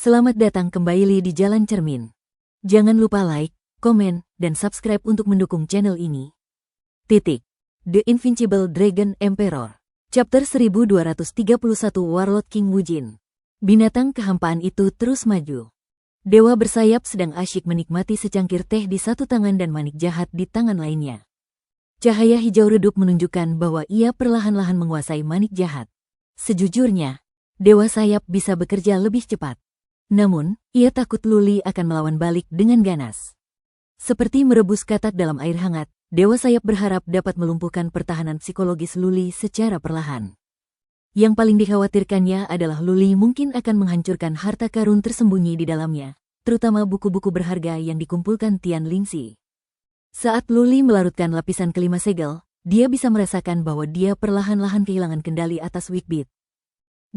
Selamat datang kembali di Jalan Cermin. Jangan lupa like, komen, dan subscribe untuk mendukung channel ini. The Invincible Dragon Emperor. Chapter 1231 Warlord King Wujin. Binatang kehampaan itu terus maju. Dewa bersayap sedang asyik menikmati secangkir teh di satu tangan dan manik jahat di tangan lainnya. Cahaya hijau redup menunjukkan bahwa ia perlahan-lahan menguasai manik jahat. Sejujurnya, Dewa sayap bisa bekerja lebih cepat. Namun, ia takut Luli akan melawan balik dengan ganas. Seperti merebus katak dalam air hangat, Dewa sayap berharap dapat melumpuhkan pertahanan psikologis Luli secara perlahan. Yang paling dikhawatirkannya adalah Luli mungkin akan menghancurkan harta karun tersembunyi di dalamnya, terutama buku-buku berharga yang dikumpulkan Tian Lingxi. Saat Luli melarutkan lapisan kelima segel, dia bisa merasakan bahwa dia perlahan-lahan kehilangan kendali atas Wigbeat.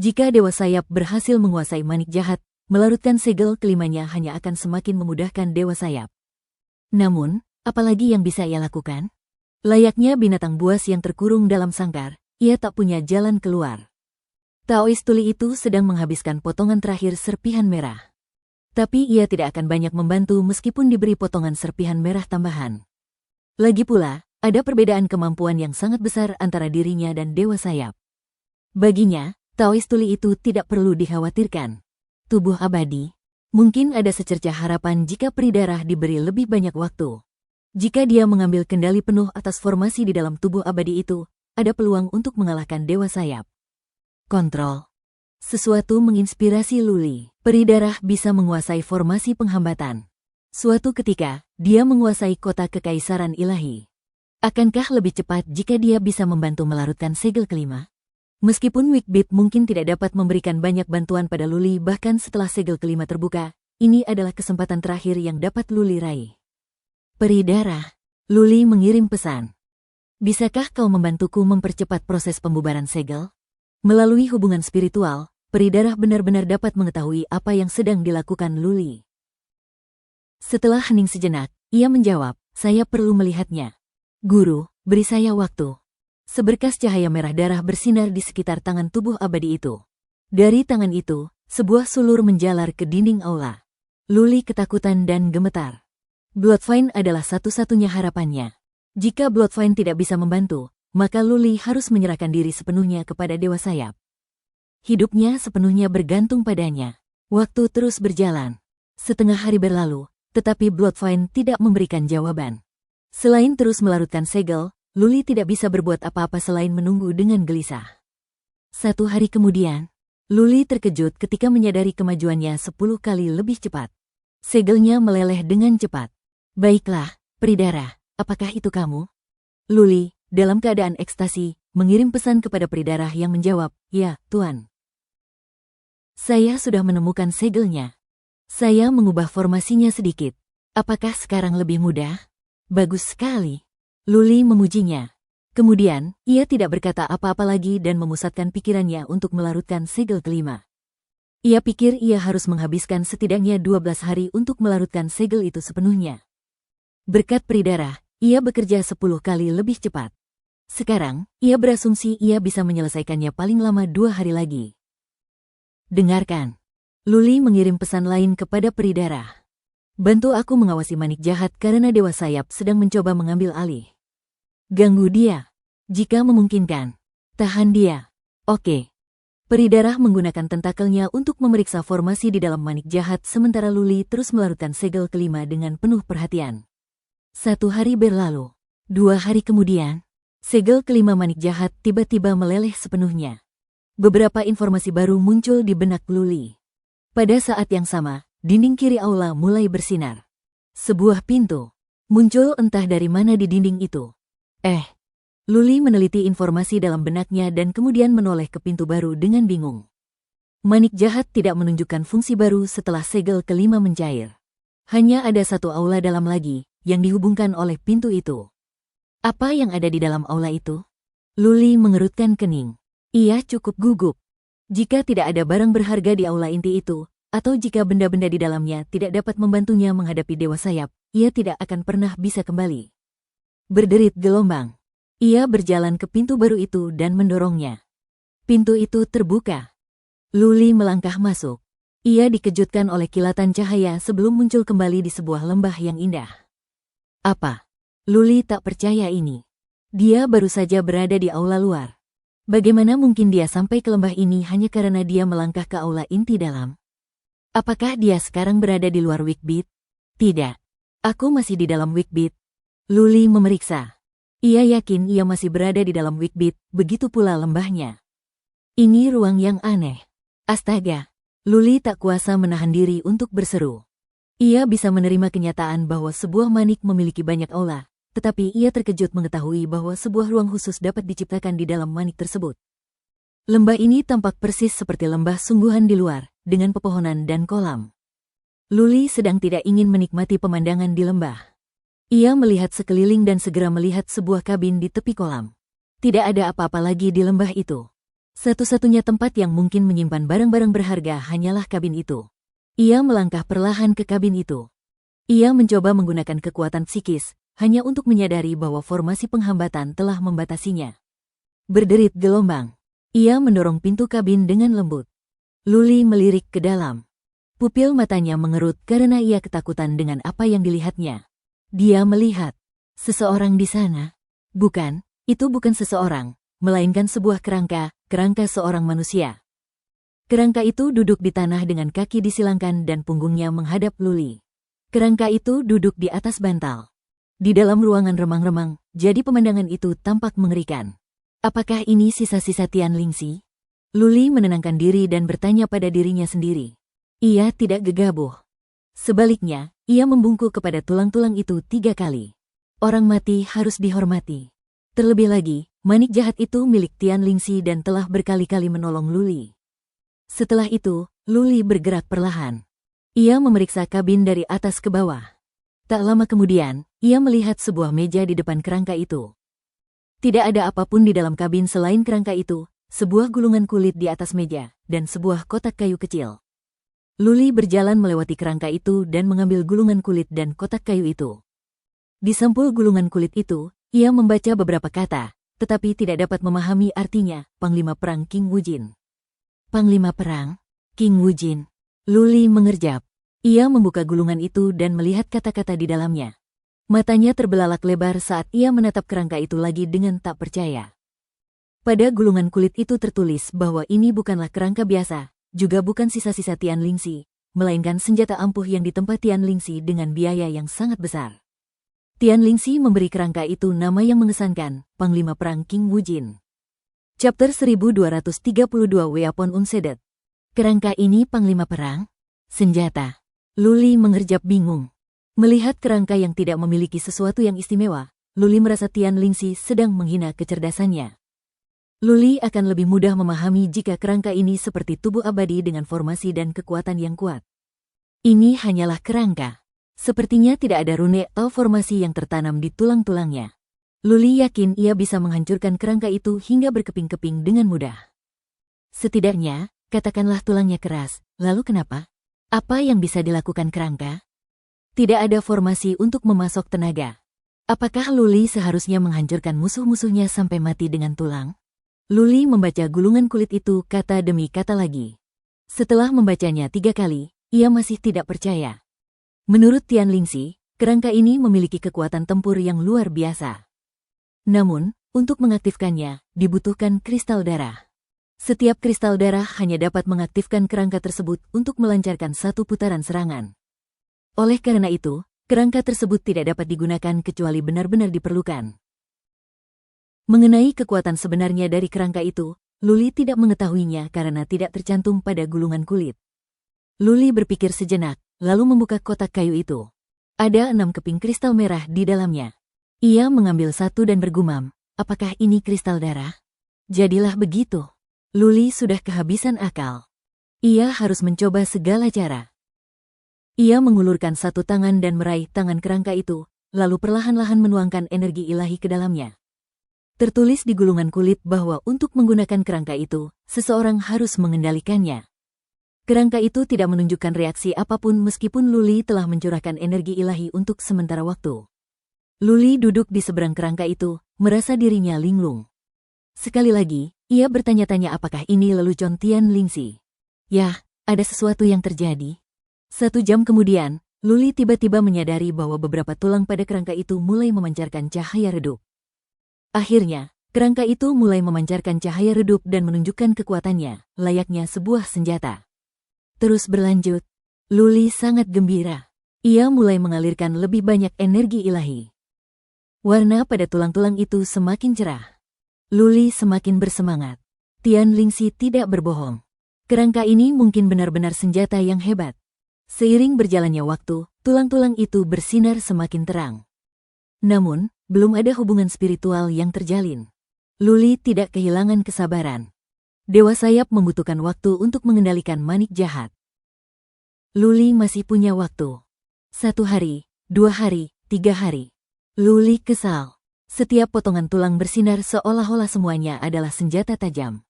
Jika Dewa sayap berhasil menguasai manik jahat, melarutkan segel kelimanya hanya akan semakin memudahkan Dewa sayap. Namun, apalagi yang bisa ia lakukan? Layaknya binatang buas yang terkurung dalam sangkar, ia tak punya jalan keluar. Taois tuli itu sedang menghabiskan potongan terakhir serpihan merah. Tapi ia tidak akan banyak membantu meskipun diberi potongan serpihan merah tambahan. Lagi pula, ada perbedaan kemampuan yang sangat besar antara dirinya dan Dewa sayap. Baginya, Taois tuli itu tidak perlu dikhawatirkan. Tubuh abadi. Mungkin ada secercah harapan jika peri darah diberi lebih banyak waktu. Jika dia mengambil kendali penuh atas formasi di dalam tubuh abadi itu, ada peluang untuk mengalahkan Dewa sayap. Kontrol. Sesuatu menginspirasi Luli. Peri darah bisa menguasai formasi penghambatan. Suatu ketika, dia menguasai kota kekaisaran ilahi. Akankah lebih cepat jika dia bisa membantu melarutkan segel kelima? Meskipun Wigbeat mungkin tidak dapat memberikan banyak bantuan pada Luli bahkan setelah segel kelima terbuka, ini adalah kesempatan terakhir yang dapat Luli raih. Peri darah. Luli mengirim pesan. Bisakah kau membantuku mempercepat proses pembubaran segel? Melalui hubungan spiritual, peri darah benar-benar dapat mengetahui apa yang sedang dilakukan Luli. Setelah hening sejenak, ia menjawab, saya perlu melihatnya. Guru, beri saya waktu. Seberkas cahaya merah darah bersinar di sekitar tangan tubuh abadi itu. Dari tangan itu, sebuah sulur menjalar ke dinding aula. Luli ketakutan dan gemetar. Bloodvine adalah satu-satunya harapannya. Jika Bloodvine tidak bisa membantu, maka Luli harus menyerahkan diri sepenuhnya kepada Dewa sayap. Hidupnya sepenuhnya bergantung padanya. Waktu terus berjalan. Setengah hari berlalu, tetapi Bloodvine tidak memberikan jawaban. Selain terus melarutkan segel, Luli tidak bisa berbuat apa-apa selain menunggu dengan gelisah. 1 hari kemudian, Luli terkejut ketika menyadari kemajuannya 10 kali lebih cepat. Segelnya meleleh dengan cepat. Baiklah, peri darah, apakah itu kamu? Luli, dalam keadaan ekstasi, mengirim pesan kepada peri darah yang menjawab, ya, Tuan. Saya sudah menemukan segelnya. Saya mengubah formasinya sedikit. Apakah sekarang lebih mudah? Bagus sekali. Luli memujinya. Kemudian, ia tidak berkata apa-apa lagi dan memusatkan pikirannya untuk melarutkan segel kelima. Ia pikir ia harus menghabiskan setidaknya 12 hari untuk melarutkan segel itu sepenuhnya. Berkat peri darah, ia bekerja 10 kali lebih cepat. Sekarang, ia berasumsi ia bisa menyelesaikannya paling lama 2 hari lagi. Dengarkan. Luli mengirim pesan lain kepada peri darah. Bantu aku mengawasi manik jahat karena Dewa sayap sedang mencoba mengambil alih. Ganggu dia. Jika memungkinkan. Tahan dia. Oke. Peri darah menggunakan tentakelnya untuk memeriksa formasi di dalam manik jahat sementara Luli terus melarutkan segel kelima dengan penuh perhatian. 1 hari berlalu. 2 hari kemudian, segel kelima manik jahat tiba-tiba meleleh sepenuhnya. Beberapa informasi baru muncul di benak Luli. Pada saat yang sama, dinding kiri aula mulai bersinar. Sebuah pintu muncul entah dari mana di dinding itu. Luli meneliti informasi dalam benaknya dan kemudian menoleh ke pintu baru dengan bingung. Manik jahat tidak menunjukkan fungsi baru setelah segel kelima mencair. Hanya ada satu aula dalam lagi, yang dihubungkan oleh pintu itu. Apa yang ada di dalam aula itu? Luli mengerutkan kening. Ia cukup gugup. Jika tidak ada barang berharga di aula inti itu, atau jika benda-benda di dalamnya tidak dapat membantunya menghadapi Dewa sayap, ia tidak akan pernah bisa kembali. Berderit gelombang. Ia berjalan ke pintu baru itu dan mendorongnya. Pintu itu terbuka. Luli melangkah masuk. Ia dikejutkan oleh kilatan cahaya sebelum muncul kembali di sebuah lembah yang indah. Apa? Luli tak percaya ini. Dia baru saja berada di aula luar. Bagaimana mungkin dia sampai ke lembah ini hanya karena dia melangkah ke aula inti dalam? Apakah dia sekarang berada di luar Wigbeat? Tidak. Aku masih di dalam Wigbeat. Luli memeriksa. Ia yakin ia masih berada di dalam Wigbeat, begitu pula lembahnya. Ini ruang yang aneh. Astaga. Luli tak kuasa menahan diri untuk berseru. Ia bisa menerima kenyataan bahwa sebuah manik memiliki banyak aula, tetapi ia terkejut mengetahui bahwa sebuah ruang khusus dapat diciptakan di dalam manik tersebut. Lembah ini tampak persis seperti lembah sungguhan di luar, dengan pepohonan dan kolam. Luli sedang tidak ingin menikmati pemandangan di lembah. Ia melihat sekeliling dan segera melihat sebuah kabin di tepi kolam. Tidak ada apa-apa lagi di lembah itu. Satu-satunya tempat yang mungkin menyimpan barang-barang berharga hanyalah kabin itu. Ia melangkah perlahan ke kabin itu. Ia mencoba menggunakan kekuatan psikis, hanya untuk menyadari bahwa formasi penghambatan telah membatasinya. Berderit gelombang. Ia mendorong pintu kabin dengan lembut. Luli melirik ke dalam. Pupil matanya mengerut karena ia ketakutan dengan apa yang dilihatnya. Dia melihat seseorang di sana. Bukan, itu bukan seseorang, melainkan sebuah kerangka seorang manusia. Kerangka itu duduk di tanah dengan kaki disilangkan dan punggungnya menghadap Luli. Kerangka itu duduk di atas bantal. Di dalam ruangan remang-remang, jadi pemandangan itu tampak mengerikan. Apakah ini sisa-sisa Tian Lingxi? Luli menenangkan diri dan bertanya pada dirinya sendiri. Ia tidak gegabah. Sebaliknya, ia membungkuk kepada tulang-tulang itu 3 kali. Orang mati harus dihormati. Terlebih lagi, manik jahat itu milik Tian Lingxi dan telah berkali-kali menolong Luli. Setelah itu, Luli bergerak perlahan. Ia memeriksa kabin dari atas ke bawah. Tak lama kemudian, ia melihat sebuah meja di depan kerangka itu. Tidak ada apapun di dalam kabin selain kerangka itu, sebuah gulungan kulit di atas meja, dan sebuah kotak kayu kecil. Luli berjalan melewati kerangka itu dan mengambil gulungan kulit dan kotak kayu itu. Di sampul gulungan kulit itu, ia membaca beberapa kata, tetapi tidak dapat memahami artinya. Panglima Perang King Wujin. Panglima Perang King Wujin. Luli mengerjap. Ia membuka gulungan itu dan melihat kata-kata di dalamnya. Matanya terbelalak lebar saat ia menatap kerangka itu lagi dengan tak percaya. Pada gulungan kulit itu tertulis bahwa ini bukanlah kerangka biasa, juga bukan sisa-sisa Tian Lingxi, melainkan senjata ampuh yang ditempa Tian Lingxi dengan biaya yang sangat besar. Tian Lingxi memberi kerangka itu nama yang mengesankan, Panglima Perang King Wujin. Chapter 1232 Weapon Unsedet. Kerangka ini Panglima Perang? Senjata. Luli mengerjap bingung. Melihat kerangka yang tidak memiliki sesuatu yang istimewa, Luli merasa Tian Lingxi sedang menghina kecerdasannya. Luli akan lebih mudah memahami jika kerangka ini seperti tubuh abadi dengan formasi dan kekuatan yang kuat. Ini hanyalah kerangka. Sepertinya tidak ada rune atau formasi yang tertanam di tulang-tulangnya. Luli yakin ia bisa menghancurkan kerangka itu hingga berkeping-keping dengan mudah. Setidaknya, katakanlah tulangnya keras, lalu kenapa? Apa yang bisa dilakukan kerangka? Tidak ada formasi untuk memasok tenaga. Apakah Luli seharusnya menghancurkan musuh-musuhnya sampai mati dengan tulang? Luli membaca gulungan kulit itu kata demi kata lagi. Setelah membacanya 3 kali, ia masih tidak percaya. Menurut Tian Lingxi, kerangka ini memiliki kekuatan tempur yang luar biasa. Namun, untuk mengaktifkannya, dibutuhkan kristal darah. Setiap kristal darah hanya dapat mengaktifkan kerangka tersebut untuk melancarkan 1 putaran serangan. Oleh karena itu, kerangka tersebut tidak dapat digunakan kecuali benar-benar diperlukan. Mengenai kekuatan sebenarnya dari kerangka itu, Luli tidak mengetahuinya karena tidak tercantum pada gulungan kulit. Luli berpikir sejenak, lalu membuka kotak kayu itu. Ada 6 keping kristal merah di dalamnya. Ia mengambil 1 dan bergumam, apakah ini kristal darah? Jadilah begitu. Luli sudah kehabisan akal. Ia harus mencoba segala cara. Ia mengulurkan 1 tangan dan meraih tangan kerangka itu, lalu perlahan-lahan menuangkan energi ilahi ke dalamnya. Tertulis di gulungan kulit bahwa untuk menggunakan kerangka itu, seseorang harus mengendalikannya. Kerangka itu tidak menunjukkan reaksi apapun meskipun Luli telah mencurahkan energi ilahi untuk sementara waktu. Luli duduk di seberang kerangka itu, merasa dirinya linglung. Sekali lagi, ia bertanya-tanya apakah ini lelucon Tian Lingxi. Yah, ada sesuatu yang terjadi. 1 jam kemudian, Luli tiba-tiba menyadari bahwa beberapa tulang pada kerangka itu mulai memancarkan cahaya redup. Akhirnya, kerangka itu mulai memancarkan cahaya redup dan menunjukkan kekuatannya, layaknya sebuah senjata. Terus berlanjut, Luli sangat gembira. Ia mulai mengalirkan lebih banyak energi ilahi. Warna pada tulang-tulang itu semakin cerah. Luli semakin bersemangat. Tian Lingxi tidak berbohong. Kerangka ini mungkin benar-benar senjata yang hebat. Seiring berjalannya waktu, tulang-tulang itu bersinar semakin terang. Namun, belum ada hubungan spiritual yang terjalin. Luli tidak kehilangan kesabaran. Dewa Sayap membutuhkan waktu untuk mengendalikan manik jahat. Luli masih punya waktu. 1 hari, 2 hari, 3 hari. Luli kesal. Setiap potongan tulang bersinar seolah-olah semuanya adalah senjata tajam.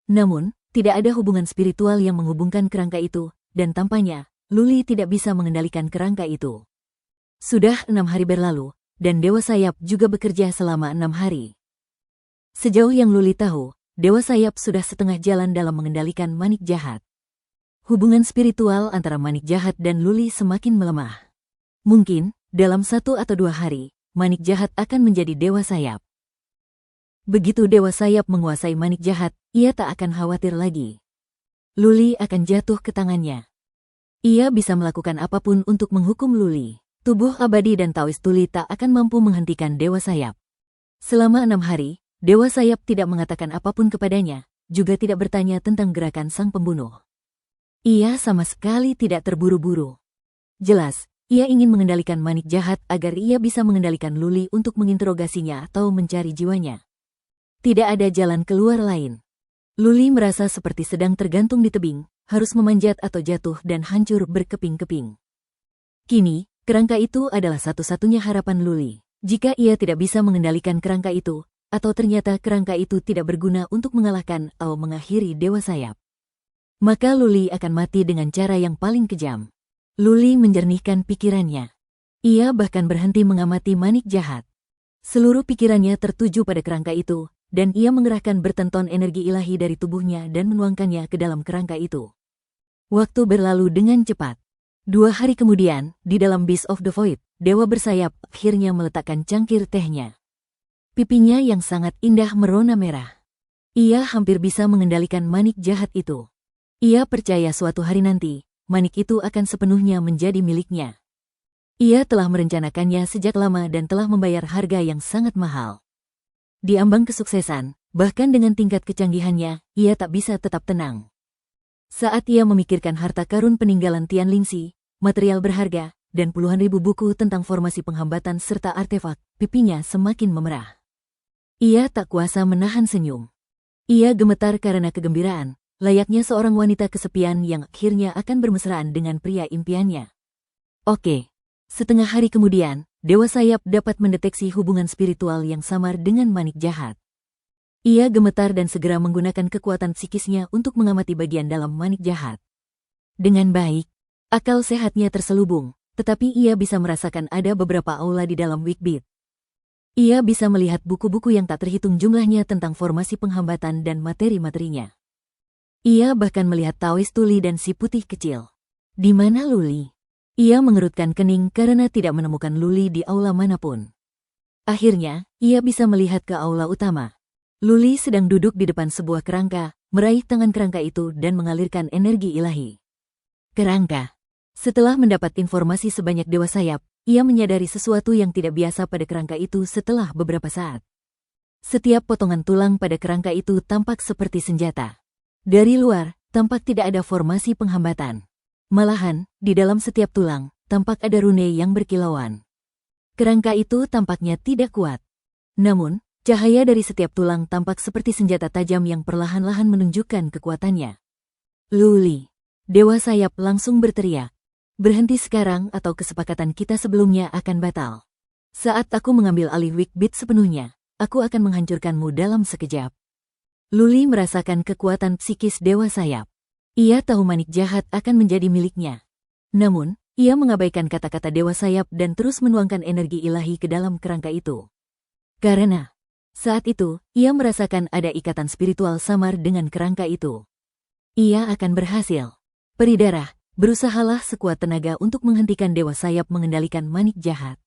Namun, tidak ada hubungan spiritual yang menghubungkan kerangka itu, dan tampaknya, Luli tidak bisa mengendalikan kerangka itu. Sudah 6 hari berlalu, dan Dewa Sayap juga bekerja selama 6 hari. Sejauh yang Luli tahu, Dewa Sayap sudah setengah jalan dalam mengendalikan manik jahat. Hubungan spiritual antara manik jahat dan Luli semakin melemah. Mungkin, dalam 1 atau 2 hari, manik jahat akan menjadi Dewa Sayap. Begitu Dewa Sayap menguasai manik jahat, ia tak akan khawatir lagi. Luli akan jatuh ke tangannya. Ia bisa melakukan apapun untuk menghukum Luli. Tubuh abadi dan Taoist Tuli tak akan mampu menghentikan Dewa Sayap. Selama 6 hari, Dewa Sayap tidak mengatakan apapun kepadanya, juga tidak bertanya tentang gerakan sang pembunuh. Ia sama sekali tidak terburu-buru. Jelas, ia ingin mengendalikan manik jahat agar ia bisa mengendalikan Luli untuk menginterogasinya atau mencari jiwanya. Tidak ada jalan keluar lain. Luli merasa seperti sedang tergantung di tebing, harus memanjat atau jatuh dan hancur berkeping-keping. Kini, kerangka itu adalah satu-satunya harapan Luli. Jika ia tidak bisa mengendalikan kerangka itu, atau ternyata kerangka itu tidak berguna untuk mengalahkan atau mengakhiri Dewa Sayap, maka Luli akan mati dengan cara yang paling kejam. Luli menjernihkan pikirannya. Ia bahkan berhenti mengamati manik jahat. Seluruh pikirannya tertuju pada kerangka itu, dan ia mengerahkan bertonton energi ilahi dari tubuhnya dan menuangkannya ke dalam kerangka itu. Waktu berlalu dengan cepat. 2 hari kemudian, di dalam Beast of the Void, Dewa Bersayap akhirnya meletakkan cangkir tehnya. Pipinya yang sangat indah merona merah. Ia hampir bisa mengendalikan manik jahat itu. Ia percaya suatu hari nanti, manik itu akan sepenuhnya menjadi miliknya. Ia telah merencanakannya sejak lama dan telah membayar harga yang sangat mahal. Di ambang kesuksesan, bahkan dengan tingkat kecanggihannya, ia tak bisa tetap tenang. Saat ia memikirkan harta karun peninggalan Tian Lingxi, material berharga, dan puluhan ribu buku tentang formasi penghambatan serta artefak, pipinya semakin memerah. Ia tak kuasa menahan senyum. Ia gemetar karena kegembiraan, layaknya seorang wanita kesepian yang akhirnya akan bermesraan dengan pria impiannya. Oke. Setengah hari kemudian, Dewa Sayap dapat mendeteksi hubungan spiritual yang samar dengan manik jahat. Ia gemetar dan segera menggunakan kekuatan psikisnya untuk mengamati bagian dalam manik jahat. Dengan baik, akal sehatnya terselubung, tetapi ia bisa merasakan ada beberapa aula di dalam Wikbit. Ia bisa melihat buku-buku yang tak terhitung jumlahnya tentang formasi penghambatan dan materi-materinya. Ia bahkan melihat Taoist Tuli dan si putih kecil. Di mana Luli? Ia mengerutkan kening karena tidak menemukan Luli di aula manapun. Akhirnya, ia bisa melihat ke aula utama. Luli sedang duduk di depan sebuah kerangka, meraih tangan kerangka itu dan mengalirkan energi ilahi. Kerangka. Setelah mendapat informasi sebanyak Dewa Sayap, ia menyadari sesuatu yang tidak biasa pada kerangka itu setelah beberapa saat. Setiap potongan tulang pada kerangka itu tampak seperti senjata. Dari luar, tampak tidak ada formasi penghambatan. Malahan, di dalam setiap tulang, tampak ada rune yang berkilauan. Kerangka itu tampaknya tidak kuat. Namun, cahaya dari setiap tulang tampak seperti senjata tajam yang perlahan-lahan menunjukkan kekuatannya. Luli. Dewa Sayap langsung berteriak. Berhenti sekarang atau kesepakatan kita sebelumnya akan batal. Saat aku mengambil alih Wikbit sepenuhnya, aku akan menghancurkanmu dalam sekejap. Luli merasakan kekuatan psikis Dewa Sayap. Ia tahu manik jahat akan menjadi miliknya. Namun, ia mengabaikan kata-kata Dewa Sayap dan terus menuangkan energi ilahi ke dalam kerangka itu. Karena saat itu, ia merasakan ada ikatan spiritual samar dengan kerangka itu. Ia akan berhasil. Peri darah, berusahalah sekuat tenaga untuk menghentikan Dewa Sayap mengendalikan manik jahat.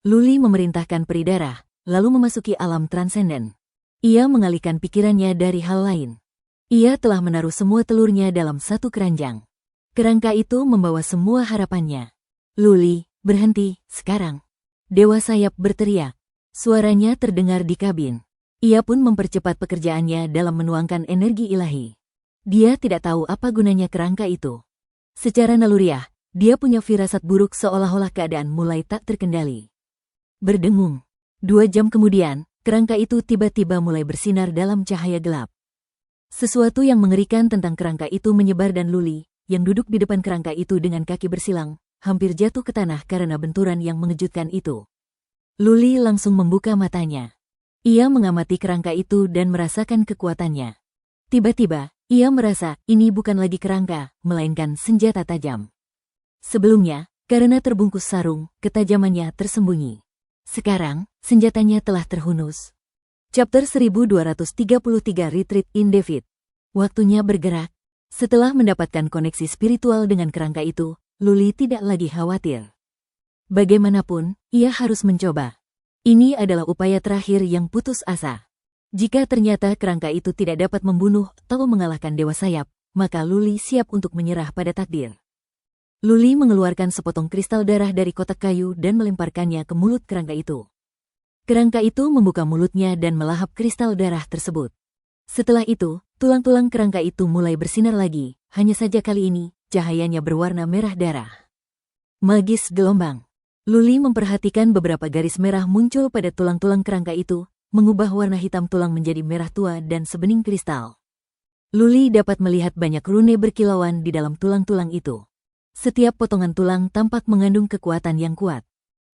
Luli memerintahkan peri darah, lalu memasuki alam transenden. Ia mengalihkan pikirannya dari hal lain. Ia telah menaruh semua telurnya dalam satu keranjang. Kerangka itu membawa semua harapannya. Luli, berhenti, sekarang. Dewa Sayap berteriak. Suaranya terdengar di kabin. Ia pun mempercepat pekerjaannya dalam menuangkan energi ilahi. Dia tidak tahu apa gunanya kerangka itu. Secara naluriah, dia punya firasat buruk seolah-olah keadaan mulai tak terkendali. Berdengung. 2 jam kemudian, kerangka itu tiba-tiba mulai bersinar dalam cahaya gelap. Sesuatu yang mengerikan tentang kerangka itu menyebar dan Luli, yang duduk di depan kerangka itu dengan kaki bersilang, hampir jatuh ke tanah karena benturan yang mengejutkan itu. Luli langsung membuka matanya. Ia mengamati kerangka itu dan merasakan kekuatannya. Tiba-tiba, ia merasa ini bukan lagi kerangka, melainkan senjata tajam. Sebelumnya, karena terbungkus sarung, ketajamannya tersembunyi. Sekarang, senjatanya telah terhunus. Chapter 1233 Retreat in David. Waktunya bergerak. Setelah mendapatkan koneksi spiritual dengan kerangka itu, Luli tidak lagi khawatir. Bagaimanapun, ia harus mencoba. Ini adalah upaya terakhir yang putus asa. Jika ternyata kerangka itu tidak dapat membunuh atau mengalahkan Dewa Sayap, maka Luli siap untuk menyerah pada takdir. Luli mengeluarkan sepotong kristal darah dari kotak kayu dan melemparkannya ke mulut kerangka itu. Kerangka itu membuka mulutnya dan melahap kristal darah tersebut. Setelah itu, tulang-tulang kerangka itu mulai bersinar lagi, hanya saja kali ini, cahayanya berwarna merah darah. Magis gelombang. Luli memperhatikan beberapa garis merah muncul pada tulang-tulang kerangka itu, mengubah warna hitam tulang menjadi merah tua dan sebening kristal. Luli dapat melihat banyak rune berkilauan di dalam tulang-tulang itu. Setiap potongan tulang tampak mengandung kekuatan yang kuat.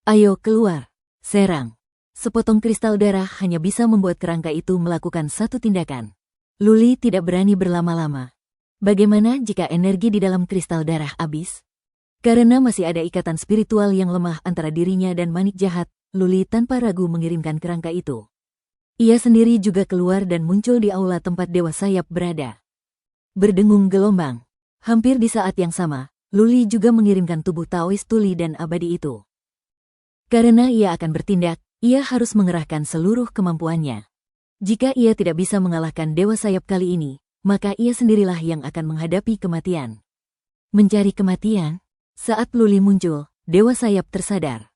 Ayo keluar, serang. Sepotong kristal darah hanya bisa membuat kerangka itu melakukan satu tindakan. Luli tidak berani berlama-lama. Bagaimana jika energi di dalam kristal darah habis? Karena masih ada ikatan spiritual yang lemah antara dirinya dan manik jahat, Luli tanpa ragu mengirimkan kerangka itu. Ia sendiri juga keluar dan muncul di aula tempat Dewa Sayap berada. Berdengung gelombang. Hampir di saat yang sama, Luli juga mengirimkan tubuh Taois tuli dan abadi itu. Karena ia akan bertindak, ia harus mengerahkan seluruh kemampuannya. Jika ia tidak bisa mengalahkan Dewa Sayap kali ini, maka ia sendirilah yang akan menghadapi kematian. Mencari kematian? Saat Luli muncul, Dewa Sayap tersadar.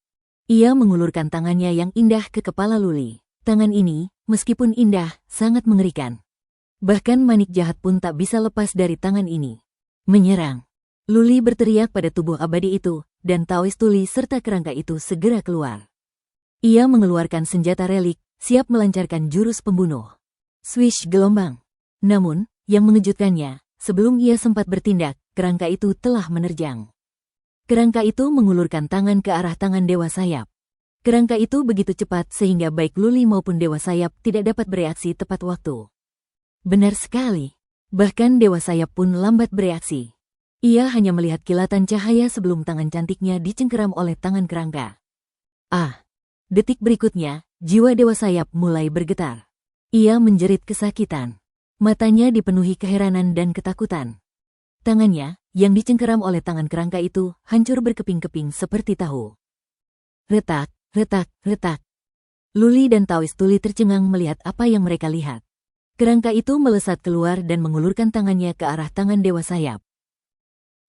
Ia mengulurkan tangannya yang indah ke kepala Luli. Tangan ini, meskipun indah, sangat mengerikan. Bahkan manik jahat pun tak bisa lepas dari tangan ini. Menyerang. Luli berteriak pada tubuh abadi itu, dan Taois tuli serta kerangka itu segera keluar. Ia mengeluarkan senjata relik, siap melancarkan jurus pembunuh. Swish gelombang. Namun, yang mengejutkannya, sebelum ia sempat bertindak, kerangka itu telah menerjang. Kerangka itu mengulurkan tangan ke arah tangan Dewa Sayap. Kerangka itu begitu cepat sehingga baik Luli maupun Dewa Sayap tidak dapat bereaksi tepat waktu. Benar sekali. Bahkan Dewa Sayap pun lambat bereaksi. Ia hanya melihat kilatan cahaya sebelum tangan cantiknya dicengkeram oleh tangan kerangka. Detik berikutnya, jiwa Dewa Sayap mulai bergetar. Ia menjerit kesakitan. Matanya dipenuhi keheranan dan ketakutan. Tangannya, yang dicengkeram oleh tangan kerangka itu, hancur berkeping-keping seperti tahu. Retak, retak, retak. Luli dan Taois tuli tercengang melihat apa yang mereka lihat. Kerangka itu melesat keluar dan mengulurkan tangannya ke arah tangan Dewa Sayap.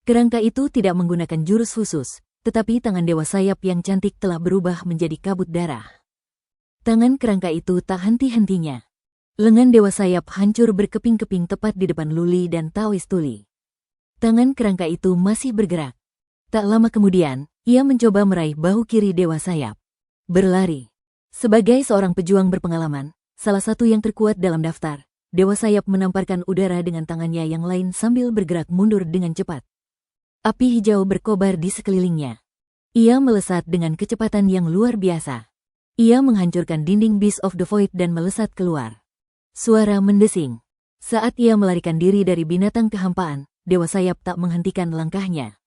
Kerangka itu tidak menggunakan jurus khusus, tetapi tangan Dewa Sayap yang cantik telah berubah menjadi kabut darah. Tangan kerangka itu tak henti-hentinya. Lengan Dewa Sayap hancur berkeping-keping tepat di depan Luli dan Taois tuli. Tangan kerangka itu masih bergerak. Tak lama kemudian, ia mencoba meraih bahu kiri Dewa Sayap. Berlari. Sebagai seorang pejuang berpengalaman, salah satu yang terkuat dalam daftar, Dewa Sayap menamparkan udara dengan tangannya yang lain sambil bergerak mundur dengan cepat. Api hijau berkobar di sekelilingnya. Ia melesat dengan kecepatan yang luar biasa. Ia menghancurkan dinding Beast of the Void dan melesat keluar. Suara mendesing. Saat ia melarikan diri dari binatang kehampaan, Dewa Sayap tak menghentikan langkahnya.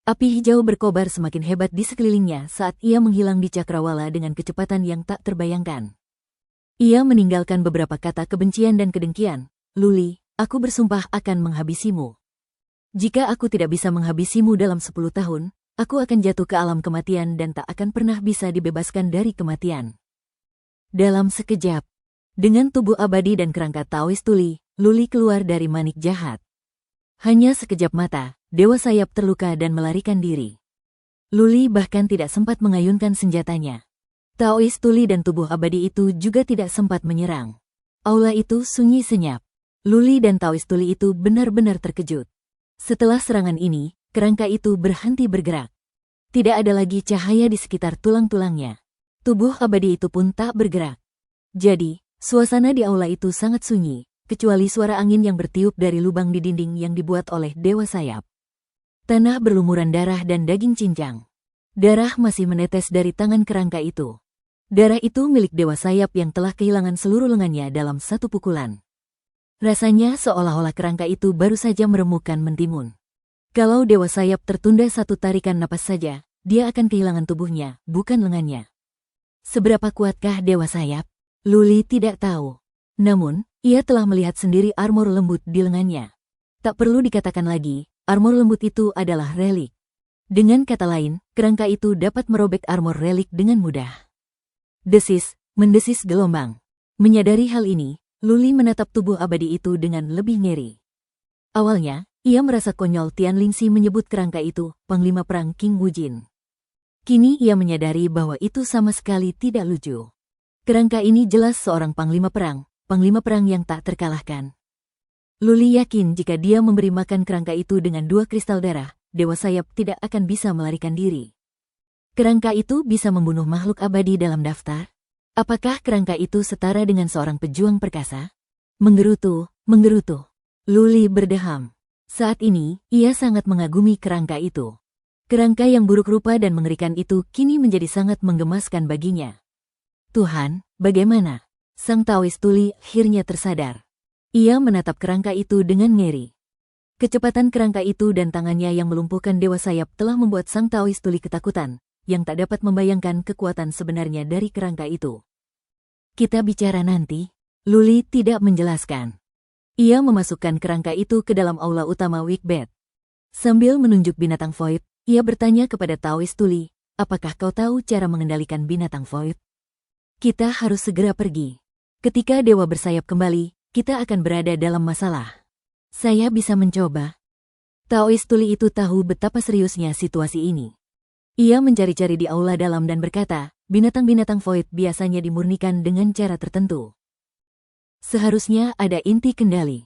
Api hijau berkobar semakin hebat di sekelilingnya saat ia menghilang di cakrawala dengan kecepatan yang tak terbayangkan. Ia meninggalkan beberapa kata kebencian dan kedengkian. Luli, aku bersumpah akan menghabisimu. Jika aku tidak bisa menghabisimu dalam 10 tahun, aku akan jatuh ke alam kematian dan tak akan pernah bisa dibebaskan dari kematian. Dalam sekejap, dengan tubuh abadi dan kerangka Taoist tuli, Luli keluar dari manik jahat. Hanya sekejap mata, Dewa Sayap terluka dan melarikan diri. Luli bahkan tidak sempat mengayunkan senjatanya. Taoist tuli dan tubuh abadi itu juga tidak sempat menyerang. Aula itu sunyi senyap. Luli dan Taoist tuli itu benar-benar terkejut. Setelah serangan ini, kerangka itu berhenti bergerak. Tidak ada lagi cahaya di sekitar tulang-tulangnya. Tubuh abadi itu pun tak bergerak. Jadi, suasana di aula itu sangat sunyi, kecuali suara angin yang bertiup dari lubang di dinding yang dibuat oleh Dewa Sayap. Tanah berlumuran darah dan daging cincang. Darah masih menetes dari tangan kerangka itu. Darah itu milik Dewa Sayap yang telah kehilangan seluruh lengannya dalam satu pukulan. Rasanya seolah-olah kerangka itu baru saja meremukkan mentimun. Kalau Dewa Sayap tertunda satu tarikan napas saja, dia akan kehilangan tubuhnya, bukan lengannya. Seberapa kuatkah Dewa Sayap? Luli tidak tahu. Namun, ia telah melihat sendiri armor lembut di lengannya. Tak perlu dikatakan lagi, armor lembut itu adalah relik. Dengan kata lain, kerangka itu dapat merobek armor relik dengan mudah. Desis, mendesis gelombang. Menyadari hal ini, Luli menatap tubuh abadi itu dengan lebih ngeri. Awalnya, ia merasa konyol Tian Lingxi menyebut kerangka itu Panglima Perang King Wujin. Kini ia menyadari bahwa itu sama sekali tidak lucu. Kerangka ini jelas seorang panglima perang yang tak terkalahkan. Luli yakin jika dia memberi makan kerangka itu dengan 2 kristal darah, Dewa Sayap tidak akan bisa melarikan diri. Kerangka itu bisa membunuh makhluk abadi dalam daftar? Apakah kerangka itu setara dengan seorang pejuang perkasa? Menggerutu. Luli berdeham. Saat ini, ia sangat mengagumi kerangka itu. Kerangka yang buruk rupa dan mengerikan itu kini menjadi sangat menggemaskan baginya. Tuhan, bagaimana? Sang Taoist tuli akhirnya tersadar. Ia menatap kerangka itu dengan ngeri. Kecepatan kerangka itu dan tangannya yang melumpuhkan Dewa Sayap telah membuat sang Taoist tuli ketakutan, yang tak dapat membayangkan kekuatan sebenarnya dari kerangka itu. Kita bicara nanti. Luli tidak menjelaskan. Ia memasukkan kerangka itu ke dalam aula utama Wikbet. Sambil menunjuk binatang void, ia bertanya kepada Taoist tuli, apakah kau tahu cara mengendalikan binatang void? Kita harus segera pergi. Ketika dewa bersayap kembali, kita akan berada dalam masalah. Saya bisa mencoba. Taoist tuli itu tahu betapa seriusnya situasi ini. Ia mencari-cari di aula dalam dan berkata, binatang-binatang void biasanya dimurnikan dengan cara tertentu. Seharusnya ada inti kendali.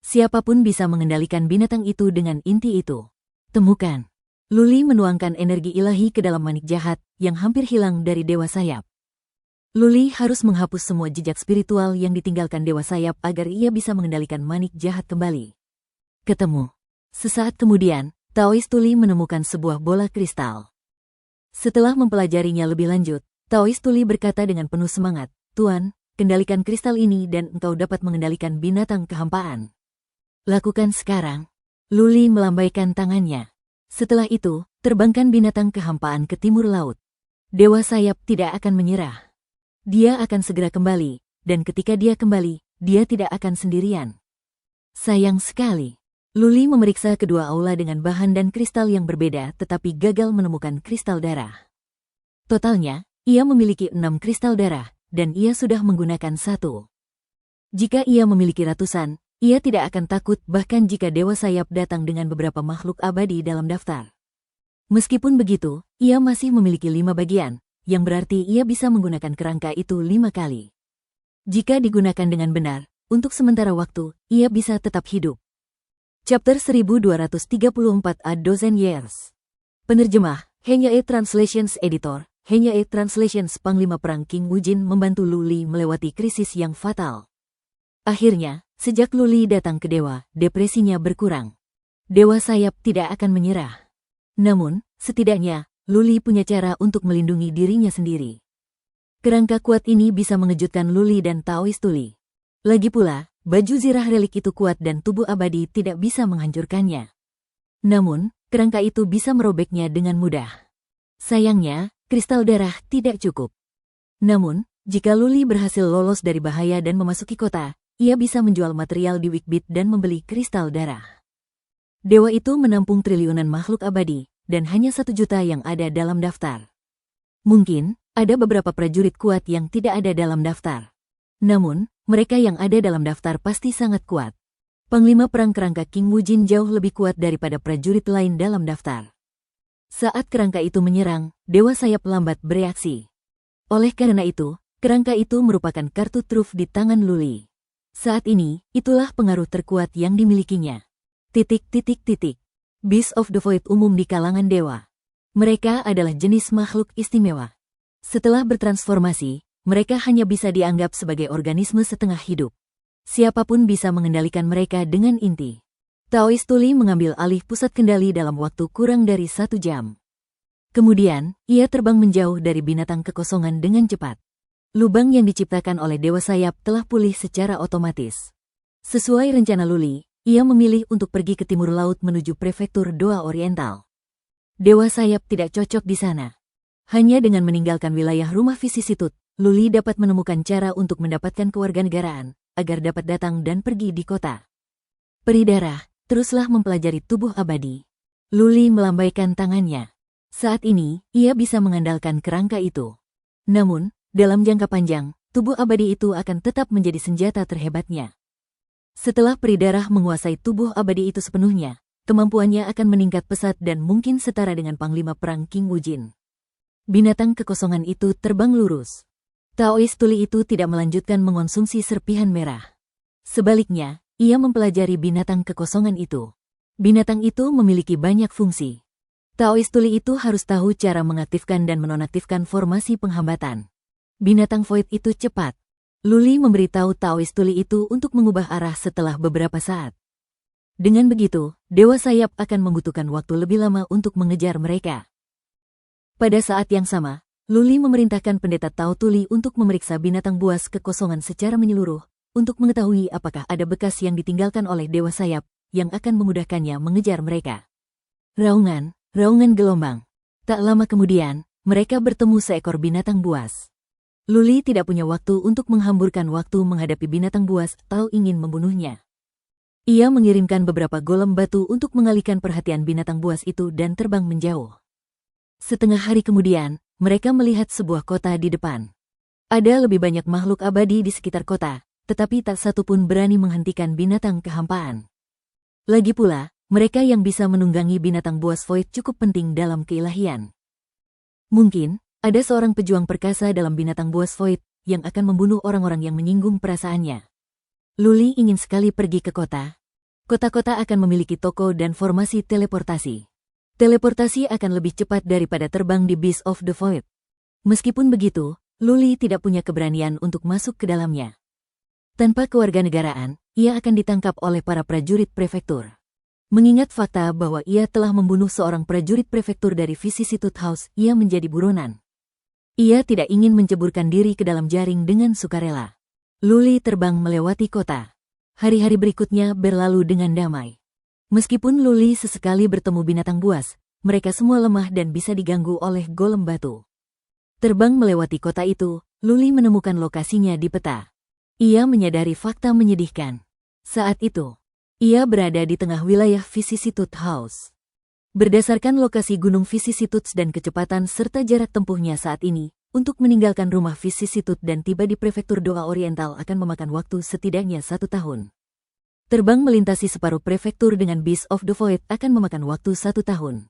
Siapapun bisa mengendalikan binatang itu dengan inti itu. Temukan. Luli menuangkan energi ilahi ke dalam manik jahat yang hampir hilang dari Dewa Sayap. Luli harus menghapus semua jejak spiritual yang ditinggalkan Dewa Sayap agar ia bisa mengendalikan manik jahat kembali. Ketemu. Sesaat kemudian, Taoist tuli menemukan sebuah bola kristal. Setelah mempelajarinya lebih lanjut, Taoist tuli berkata dengan penuh semangat, Tuan, kendalikan kristal ini dan engkau dapat mengendalikan binatang kehampaan. Lakukan sekarang. Luli melambaikan tangannya. Setelah itu, terbangkan binatang kehampaan ke timur laut. Dewa Sayap tidak akan menyerah. Dia akan segera kembali, dan ketika dia kembali, dia tidak akan sendirian. Sayang sekali. Luli memeriksa kedua aula dengan bahan dan kristal yang berbeda tetapi gagal menemukan kristal darah. Totalnya, ia memiliki 6 kristal darah, dan ia sudah menggunakan 1. Jika ia memiliki ratusan, ia tidak akan takut bahkan jika Dewa Sayap datang dengan beberapa makhluk abadi dalam daftar. Meskipun begitu, ia masih memiliki 5 bagian, yang berarti ia bisa menggunakan kerangka itu 5 kali. Jika digunakan dengan benar, untuk sementara waktu, ia bisa tetap hidup. Chapter 1234 A Dozen Years. Penerjemah, Henya E Translations Editor, Henya E Translations. Panglima Perang King Wujin membantu Luli melewati krisis yang fatal. Akhirnya, sejak Luli datang ke Dewa, depresinya berkurang. Dewa Sayap tidak akan menyerah. Namun, setidaknya, Luli punya cara untuk melindungi dirinya sendiri. Kerangka kuat ini bisa mengejutkan Luli dan Taoist tuli. Lagi pula, baju zirah relik itu kuat dan tubuh abadi tidak bisa menghancurkannya. Namun, kerangka itu bisa merobeknya dengan mudah. Sayangnya, kristal darah tidak cukup. Namun, jika Luli berhasil lolos dari bahaya dan memasuki kota, ia bisa menjual material di Wikbit dan membeli kristal darah. Dewa itu menampung triliunan makhluk abadi, dan hanya 1 juta yang ada dalam daftar. Mungkin, ada beberapa prajurit kuat yang tidak ada dalam daftar. Namun, mereka yang ada dalam daftar pasti sangat kuat. Panglima perang kerangka King Wujin jauh lebih kuat daripada prajurit lain dalam daftar. Saat kerangka itu menyerang, Dewa Sayap lambat bereaksi. Oleh karena itu, kerangka itu merupakan kartu truf di tangan Luli. Saat ini, itulah pengaruh terkuat yang dimilikinya. Beast of the Void umum di kalangan dewa. Mereka adalah jenis makhluk istimewa. Setelah bertransformasi, mereka hanya bisa dianggap sebagai organisme setengah hidup. Siapapun bisa mengendalikan mereka dengan inti. Taoist Tuli mengambil alih pusat kendali dalam waktu kurang dari 1 jam. Kemudian, ia terbang menjauh dari binatang kekosongan dengan cepat. Lubang yang diciptakan oleh Dewa Sayap telah pulih secara otomatis. Sesuai rencana Luli, ia memilih untuk pergi ke timur laut menuju prefektur Doa Oriental. Dewa Sayap tidak cocok di sana. Hanya dengan meninggalkan wilayah rumah Vicisitude, Luli dapat menemukan cara untuk mendapatkan kewarganegaraan, agar dapat datang dan pergi di kota. Peri darah, teruslah mempelajari tubuh abadi. Luli melambaikan tangannya. Saat ini, ia bisa mengandalkan kerangka itu. Namun, dalam jangka panjang, tubuh abadi itu akan tetap menjadi senjata terhebatnya. Setelah peri darah menguasai tubuh abadi itu sepenuhnya, kemampuannya akan meningkat pesat dan mungkin setara dengan Panglima Perang King Wujin. Binatang kekosongan itu terbang lurus. Taoist Tuli itu tidak melanjutkan mengonsumsi serpihan merah. Sebaliknya, ia mempelajari binatang kekosongan itu. Binatang itu memiliki banyak fungsi. Taoist Tuli itu harus tahu cara mengaktifkan dan menonaktifkan formasi penghambatan. Binatang Void itu cepat. Luli memberitahu Taoist Tuli itu untuk mengubah arah setelah beberapa saat. Dengan begitu, Dewa Sayap akan membutuhkan waktu lebih lama untuk mengejar mereka. Pada saat yang sama, Luli memerintahkan pendeta Tao Tuli untuk memeriksa binatang buas kekosongan secara menyeluruh, untuk mengetahui apakah ada bekas yang ditinggalkan oleh Dewa Sayap, yang akan memudahkannya mengejar mereka. Raungan gelombang. Tak lama kemudian, mereka bertemu seekor binatang buas. Luli tidak punya waktu untuk menghamburkan waktu menghadapi binatang buas atau ingin membunuhnya. Ia mengirimkan beberapa golem batu untuk mengalihkan perhatian binatang buas itu dan terbang menjauh. Setengah hari kemudian, mereka melihat sebuah kota di depan. Ada lebih banyak makhluk abadi di sekitar kota, tetapi tak satu pun berani menghentikan binatang kehampaan. Lagi pula, mereka yang bisa menunggangi binatang buas Void cukup penting dalam keilahian. Mungkin, ada seorang pejuang perkasa dalam binatang buas Void yang akan membunuh orang-orang yang menyinggung perasaannya. Luli ingin sekali pergi ke kota. Kota-kota akan memiliki toko dan formasi teleportasi. Teleportasi akan lebih cepat daripada terbang di Beast of the Void. Meskipun begitu, Luli tidak punya keberanian untuk masuk ke dalamnya. Tanpa kewarganegaraan, ia akan ditangkap oleh para prajurit prefektur. Mengingat fakta bahwa ia telah membunuh seorang prajurit prefektur dari Vicisitude House, ia menjadi buronan. Ia tidak ingin menceburkan diri ke dalam jaring dengan sukarela. Luli terbang melewati kota. Hari-hari berikutnya berlalu dengan damai. Meskipun Luli sesekali bertemu binatang buas, mereka semua lemah dan bisa diganggu oleh golem batu. Terbang melewati kota itu, Luli menemukan lokasinya di peta. Ia menyadari fakta menyedihkan. Saat itu, ia berada di tengah wilayah Vicisitude House. Berdasarkan lokasi Gunung Vicisitudes dan kecepatan serta jarak tempuhnya saat ini, untuk meninggalkan rumah Vicisitude dan tiba di prefektur Doa Oriental akan memakan waktu setidaknya 1 tahun. Terbang melintasi separuh prefektur dengan Beast of the Void akan memakan waktu 1 tahun.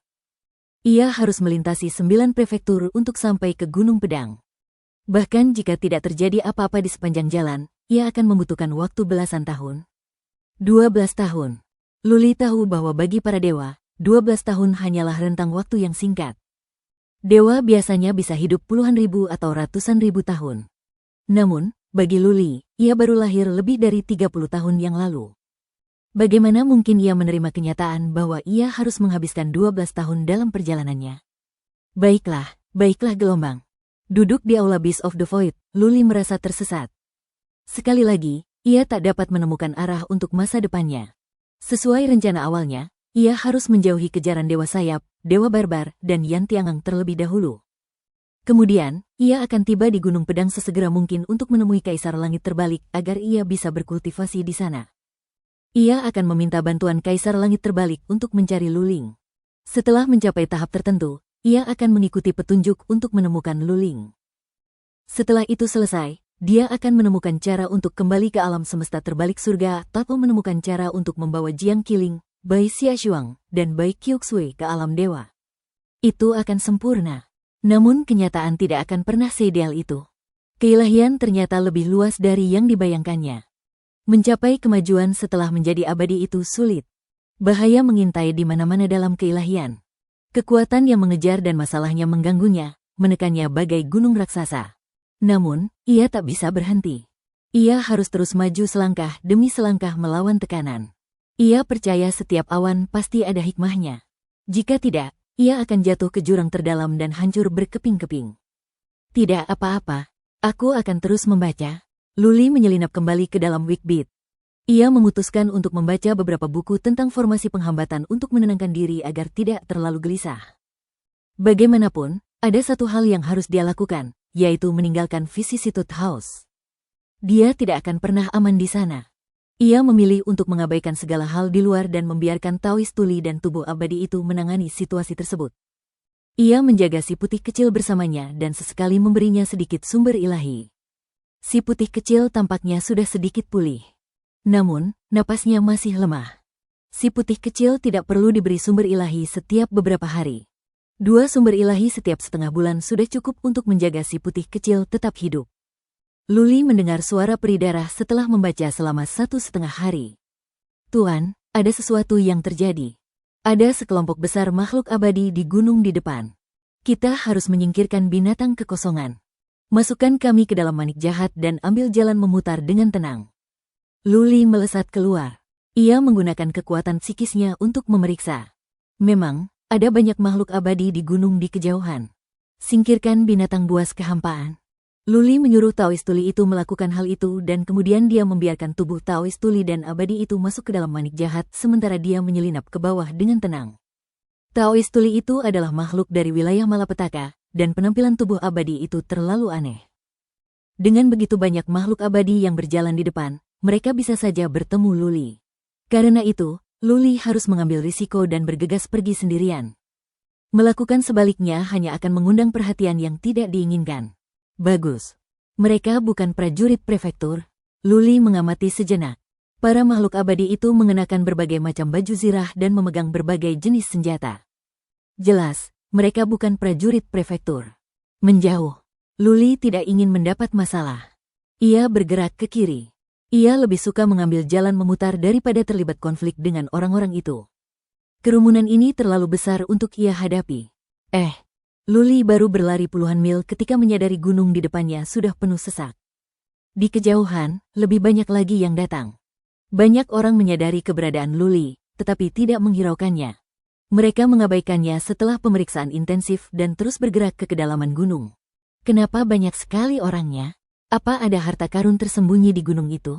Ia harus melintasi 9 prefektur untuk sampai ke Gunung Pedang. Bahkan jika tidak terjadi apa-apa di sepanjang jalan, ia akan membutuhkan waktu belasan tahun. 12 tahun. Luli tahu bahwa bagi para dewa, 12 tahun hanyalah rentang waktu yang singkat. Dewa biasanya bisa hidup puluhan ribu atau ratusan ribu tahun. Namun, bagi Luli, ia baru lahir lebih dari 30 tahun yang lalu. Bagaimana mungkin ia menerima kenyataan bahwa ia harus menghabiskan 12 tahun dalam perjalanannya? Baiklah gelombang. Duduk di aula Beast of the Void, Luli merasa tersesat. Sekali lagi, ia tak dapat menemukan arah untuk masa depannya. Sesuai rencana awalnya, ia harus menjauhi kejaran Dewa Sayap, Dewa Barbar, dan Yan Tiangang terlebih dahulu. Kemudian, ia akan tiba di Gunung Pedang sesegera mungkin untuk menemui Kaisar Langit Terbalik agar ia bisa berkultivasi di sana. Ia akan meminta bantuan Kaisar Langit Terbalik untuk mencari Luling. Setelah mencapai tahap tertentu, ia akan mengikuti petunjuk untuk menemukan Luling. Setelah itu selesai, dia akan menemukan cara untuk kembali ke alam semesta terbalik surga atau menemukan cara untuk membawa Jiang Qiling, Bai Xiaoshuang, dan Bai Qiuxue ke alam dewa. Itu akan sempurna. Namun kenyataan tidak akan pernah seideal itu. Keilahian ternyata lebih luas dari yang dibayangkannya. Mencapai kemajuan setelah menjadi abadi itu sulit. Bahaya mengintai di mana-mana dalam keilahian. Kekuatan yang mengejar dan masalahnya mengganggunya, menekannya bagai gunung raksasa. Namun, ia tak bisa berhenti. Ia harus terus maju selangkah demi selangkah melawan tekanan. Ia percaya setiap awan pasti ada hikmahnya. Jika tidak, ia akan jatuh ke jurang terdalam dan hancur berkeping-keping. Tidak apa-apa, aku akan terus membaca. Luli menyelinap kembali ke dalam Wikbit. Ia memutuskan untuk membaca beberapa buku tentang formasi penghambatan untuk menenangkan diri agar tidak terlalu gelisah. Bagaimanapun, ada satu hal yang harus dia lakukan, yaitu meninggalkan Vicissitude House. Dia tidak akan pernah aman di sana. Ia memilih untuk mengabaikan segala hal di luar dan membiarkan Taoist Tuli dan tubuh abadi itu menangani situasi tersebut. Ia menjaga si putih kecil bersamanya dan sesekali memberinya sedikit sumber ilahi. Si putih kecil tampaknya sudah sedikit pulih. Namun, napasnya masih lemah. Si putih kecil tidak perlu diberi sumber ilahi setiap beberapa hari. 2 sumber ilahi setiap setengah bulan sudah cukup untuk menjaga si putih kecil tetap hidup. Luli mendengar suara peri darah setelah membaca selama 1,5 hari. Tuan, ada sesuatu yang terjadi. Ada sekelompok besar makhluk abadi di gunung di depan. Kita harus menyingkirkan binatang kekosongan. Masukkan kami ke dalam manik jahat dan ambil jalan memutar dengan tenang. Luli melesat keluar. Ia menggunakan kekuatan psikisnya untuk memeriksa. Memang, ada banyak makhluk abadi di gunung di kejauhan. Singkirkan binatang buas kehampaan. Luli menyuruh Taoist Tuli itu melakukan hal itu dan kemudian dia membiarkan tubuh Taoist Tuli dan abadi itu masuk ke dalam manik jahat sementara dia menyelinap ke bawah dengan tenang. Taoist Tuli itu adalah makhluk dari wilayah malapetaka, dan penampilan tubuh abadi itu terlalu aneh. Dengan begitu banyak makhluk abadi yang berjalan di depan, mereka bisa saja bertemu Luli. Karena itu, Luli harus mengambil risiko dan bergegas pergi sendirian. Melakukan sebaliknya hanya akan mengundang perhatian yang tidak diinginkan. Bagus. Mereka bukan prajurit prefektur. Luli mengamati sejenak. Para makhluk abadi itu mengenakan berbagai macam baju zirah dan memegang berbagai jenis senjata. Jelas, mereka bukan prajurit prefektur. Menjauh. Luli tidak ingin mendapat masalah. Ia bergerak ke kiri. Ia lebih suka mengambil jalan memutar daripada terlibat konflik dengan orang-orang itu. Kerumunan ini terlalu besar untuk ia hadapi. Luli baru berlari puluhan mil ketika menyadari gunung di depannya sudah penuh sesak. Di kejauhan, lebih banyak lagi yang datang. Banyak orang menyadari keberadaan Luli, tetapi tidak menghiraukannya. Mereka mengabaikannya setelah pemeriksaan intensif dan terus bergerak ke kedalaman gunung. Kenapa banyak sekali orangnya? Apa ada harta karun tersembunyi di gunung itu?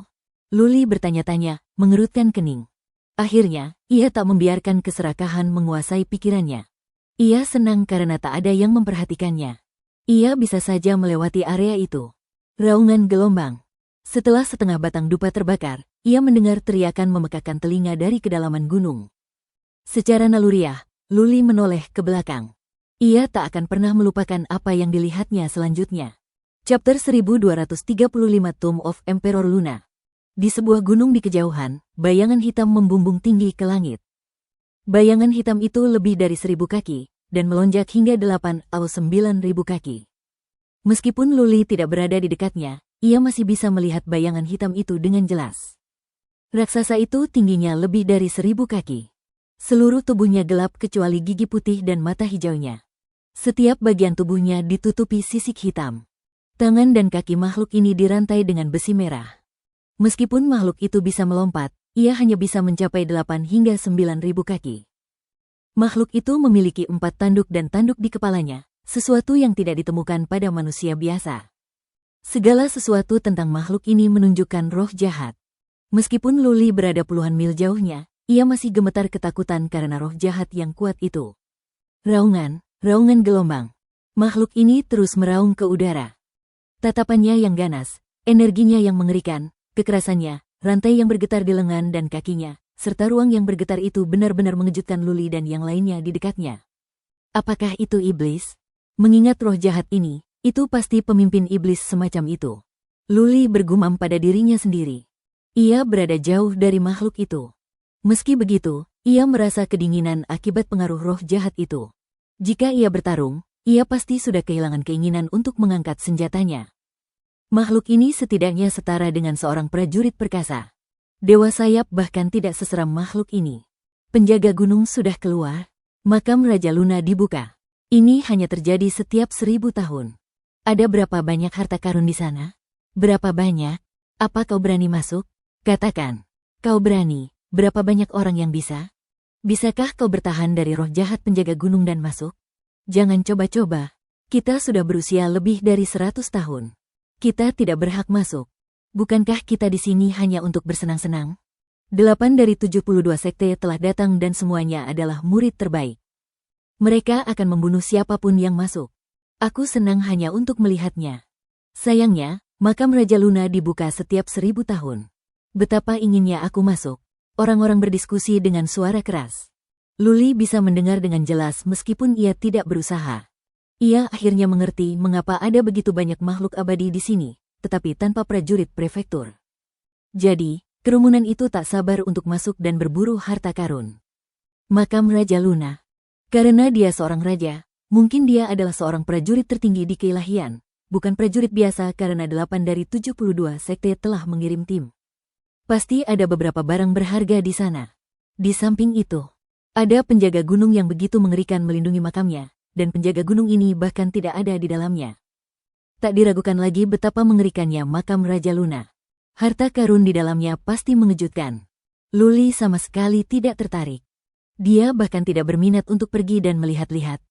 Luli bertanya-tanya, mengerutkan kening. Akhirnya, ia tak membiarkan keserakahan menguasai pikirannya. Ia senang karena tak ada yang memperhatikannya. Ia bisa saja melewati area itu. Raungan gelombang. Setelah setengah batang dupa terbakar, ia mendengar teriakan memekakkan telinga dari kedalaman gunung. Secara naluriah, Luli menoleh ke belakang. Ia tak akan pernah melupakan apa yang dilihatnya selanjutnya. Chapter 1235 Tomb of Emperor Luna. Di sebuah gunung di kejauhan, bayangan hitam membumbung tinggi ke langit. Bayangan hitam itu lebih dari 1.000 kaki, dan melonjak hingga 8 atau 9.000 kaki. Meskipun Luli tidak berada di dekatnya, ia masih bisa melihat bayangan hitam itu dengan jelas. Raksasa itu tingginya lebih dari 1.000 kaki. Seluruh tubuhnya gelap kecuali gigi putih dan mata hijaunya. Setiap bagian tubuhnya ditutupi sisik hitam. Tangan dan kaki makhluk ini dirantai dengan besi merah. Meskipun makhluk itu bisa melompat, ia hanya bisa mencapai 8 hingga 9.000 kaki. Makhluk itu memiliki 4 tanduk dan tanduk di kepalanya, sesuatu yang tidak ditemukan pada manusia biasa. Segala sesuatu tentang makhluk ini menunjukkan roh jahat. Meskipun Luli berada puluhan mil jauhnya, ia masih gemetar ketakutan karena roh jahat yang kuat itu. Raungan gelombang. Makhluk ini terus meraung ke udara. Tatapannya yang ganas, energinya yang mengerikan, kekerasannya, rantai yang bergetar di lengan dan kakinya, serta ruang yang bergetar itu benar-benar mengejutkan Luli dan yang lainnya di dekatnya. Apakah itu iblis? Mengingat roh jahat ini, itu pasti pemimpin iblis semacam itu. Luli bergumam pada dirinya sendiri. Ia berada jauh dari makhluk itu. Meski begitu, ia merasa kedinginan akibat pengaruh roh jahat itu. Jika ia bertarung, ia pasti sudah kehilangan keinginan untuk mengangkat senjatanya. Makhluk ini setidaknya setara dengan seorang prajurit perkasa. Dewa sayap bahkan tidak seseram makhluk ini. Penjaga gunung sudah keluar. Makam Raja Luna dibuka. Ini hanya terjadi setiap 1000 tahun. Ada berapa banyak harta karun di sana? Berapa banyak? Apa kau berani masuk? Katakan. Kau berani. Berapa banyak orang yang bisa? Bisakah kau bertahan dari roh jahat penjaga gunung dan masuk? Jangan coba-coba. Kita sudah berusia lebih dari 100 tahun. Kita tidak berhak masuk. Bukankah kita di sini hanya untuk bersenang-senang? 8 dari 72 sekte telah datang dan semuanya adalah murid terbaik. Mereka akan membunuh siapapun yang masuk. Aku senang hanya untuk melihatnya. Sayangnya, makam Raja Luna dibuka setiap 1000 tahun. Betapa inginnya aku masuk. Orang-orang berdiskusi dengan suara keras. Luli bisa mendengar dengan jelas meskipun ia tidak berusaha. Ia akhirnya mengerti mengapa ada begitu banyak makhluk abadi di sini, tetapi tanpa prajurit prefektur. Jadi, kerumunan itu tak sabar untuk masuk dan berburu harta karun. Makam Raja Luna. Karena dia seorang raja, mungkin dia adalah seorang prajurit tertinggi di keilahian, bukan prajurit biasa karena 8 dari 72 sekte telah mengirim tim. Pasti ada beberapa barang berharga di sana. Di samping itu, ada penjaga gunung yang begitu mengerikan melindungi makamnya, dan penjaga gunung ini bahkan tidak ada di dalamnya. Tak diragukan lagi betapa mengerikannya makam Raja Luna. Harta karun di dalamnya pasti mengejutkan. Luli sama sekali tidak tertarik. Dia bahkan tidak berminat untuk pergi dan melihat-lihat.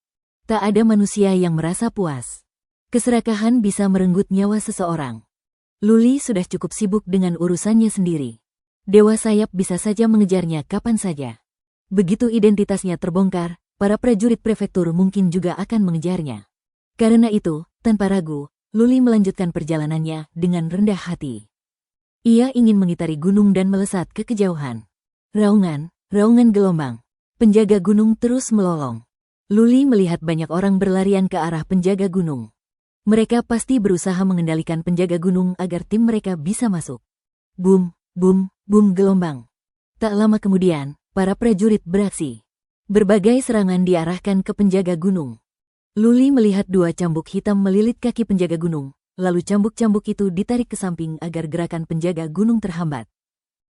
Tak ada manusia yang merasa puas. Keserakahan bisa merenggut nyawa seseorang. Luli sudah cukup sibuk dengan urusannya sendiri. Dewa sayap bisa saja mengejarnya kapan saja. Begitu identitasnya terbongkar, para prajurit prefektur mungkin juga akan mengejarnya. Karena itu, tanpa ragu, Luli melanjutkan perjalanannya dengan rendah hati. Ia ingin mengitari gunung dan melesat ke kejauhan. Raungan, raungan gelombang. Penjaga gunung terus melolong. Luli melihat banyak orang berlarian ke arah penjaga gunung. Mereka pasti berusaha mengendalikan penjaga gunung agar tim mereka bisa masuk. Bum, bum, bum gelombang. Tak lama kemudian, para prajurit beraksi. Berbagai serangan diarahkan ke penjaga gunung. Luli melihat 2 cambuk hitam melilit kaki penjaga gunung, lalu cambuk-cambuk itu ditarik ke samping agar gerakan penjaga gunung terhambat.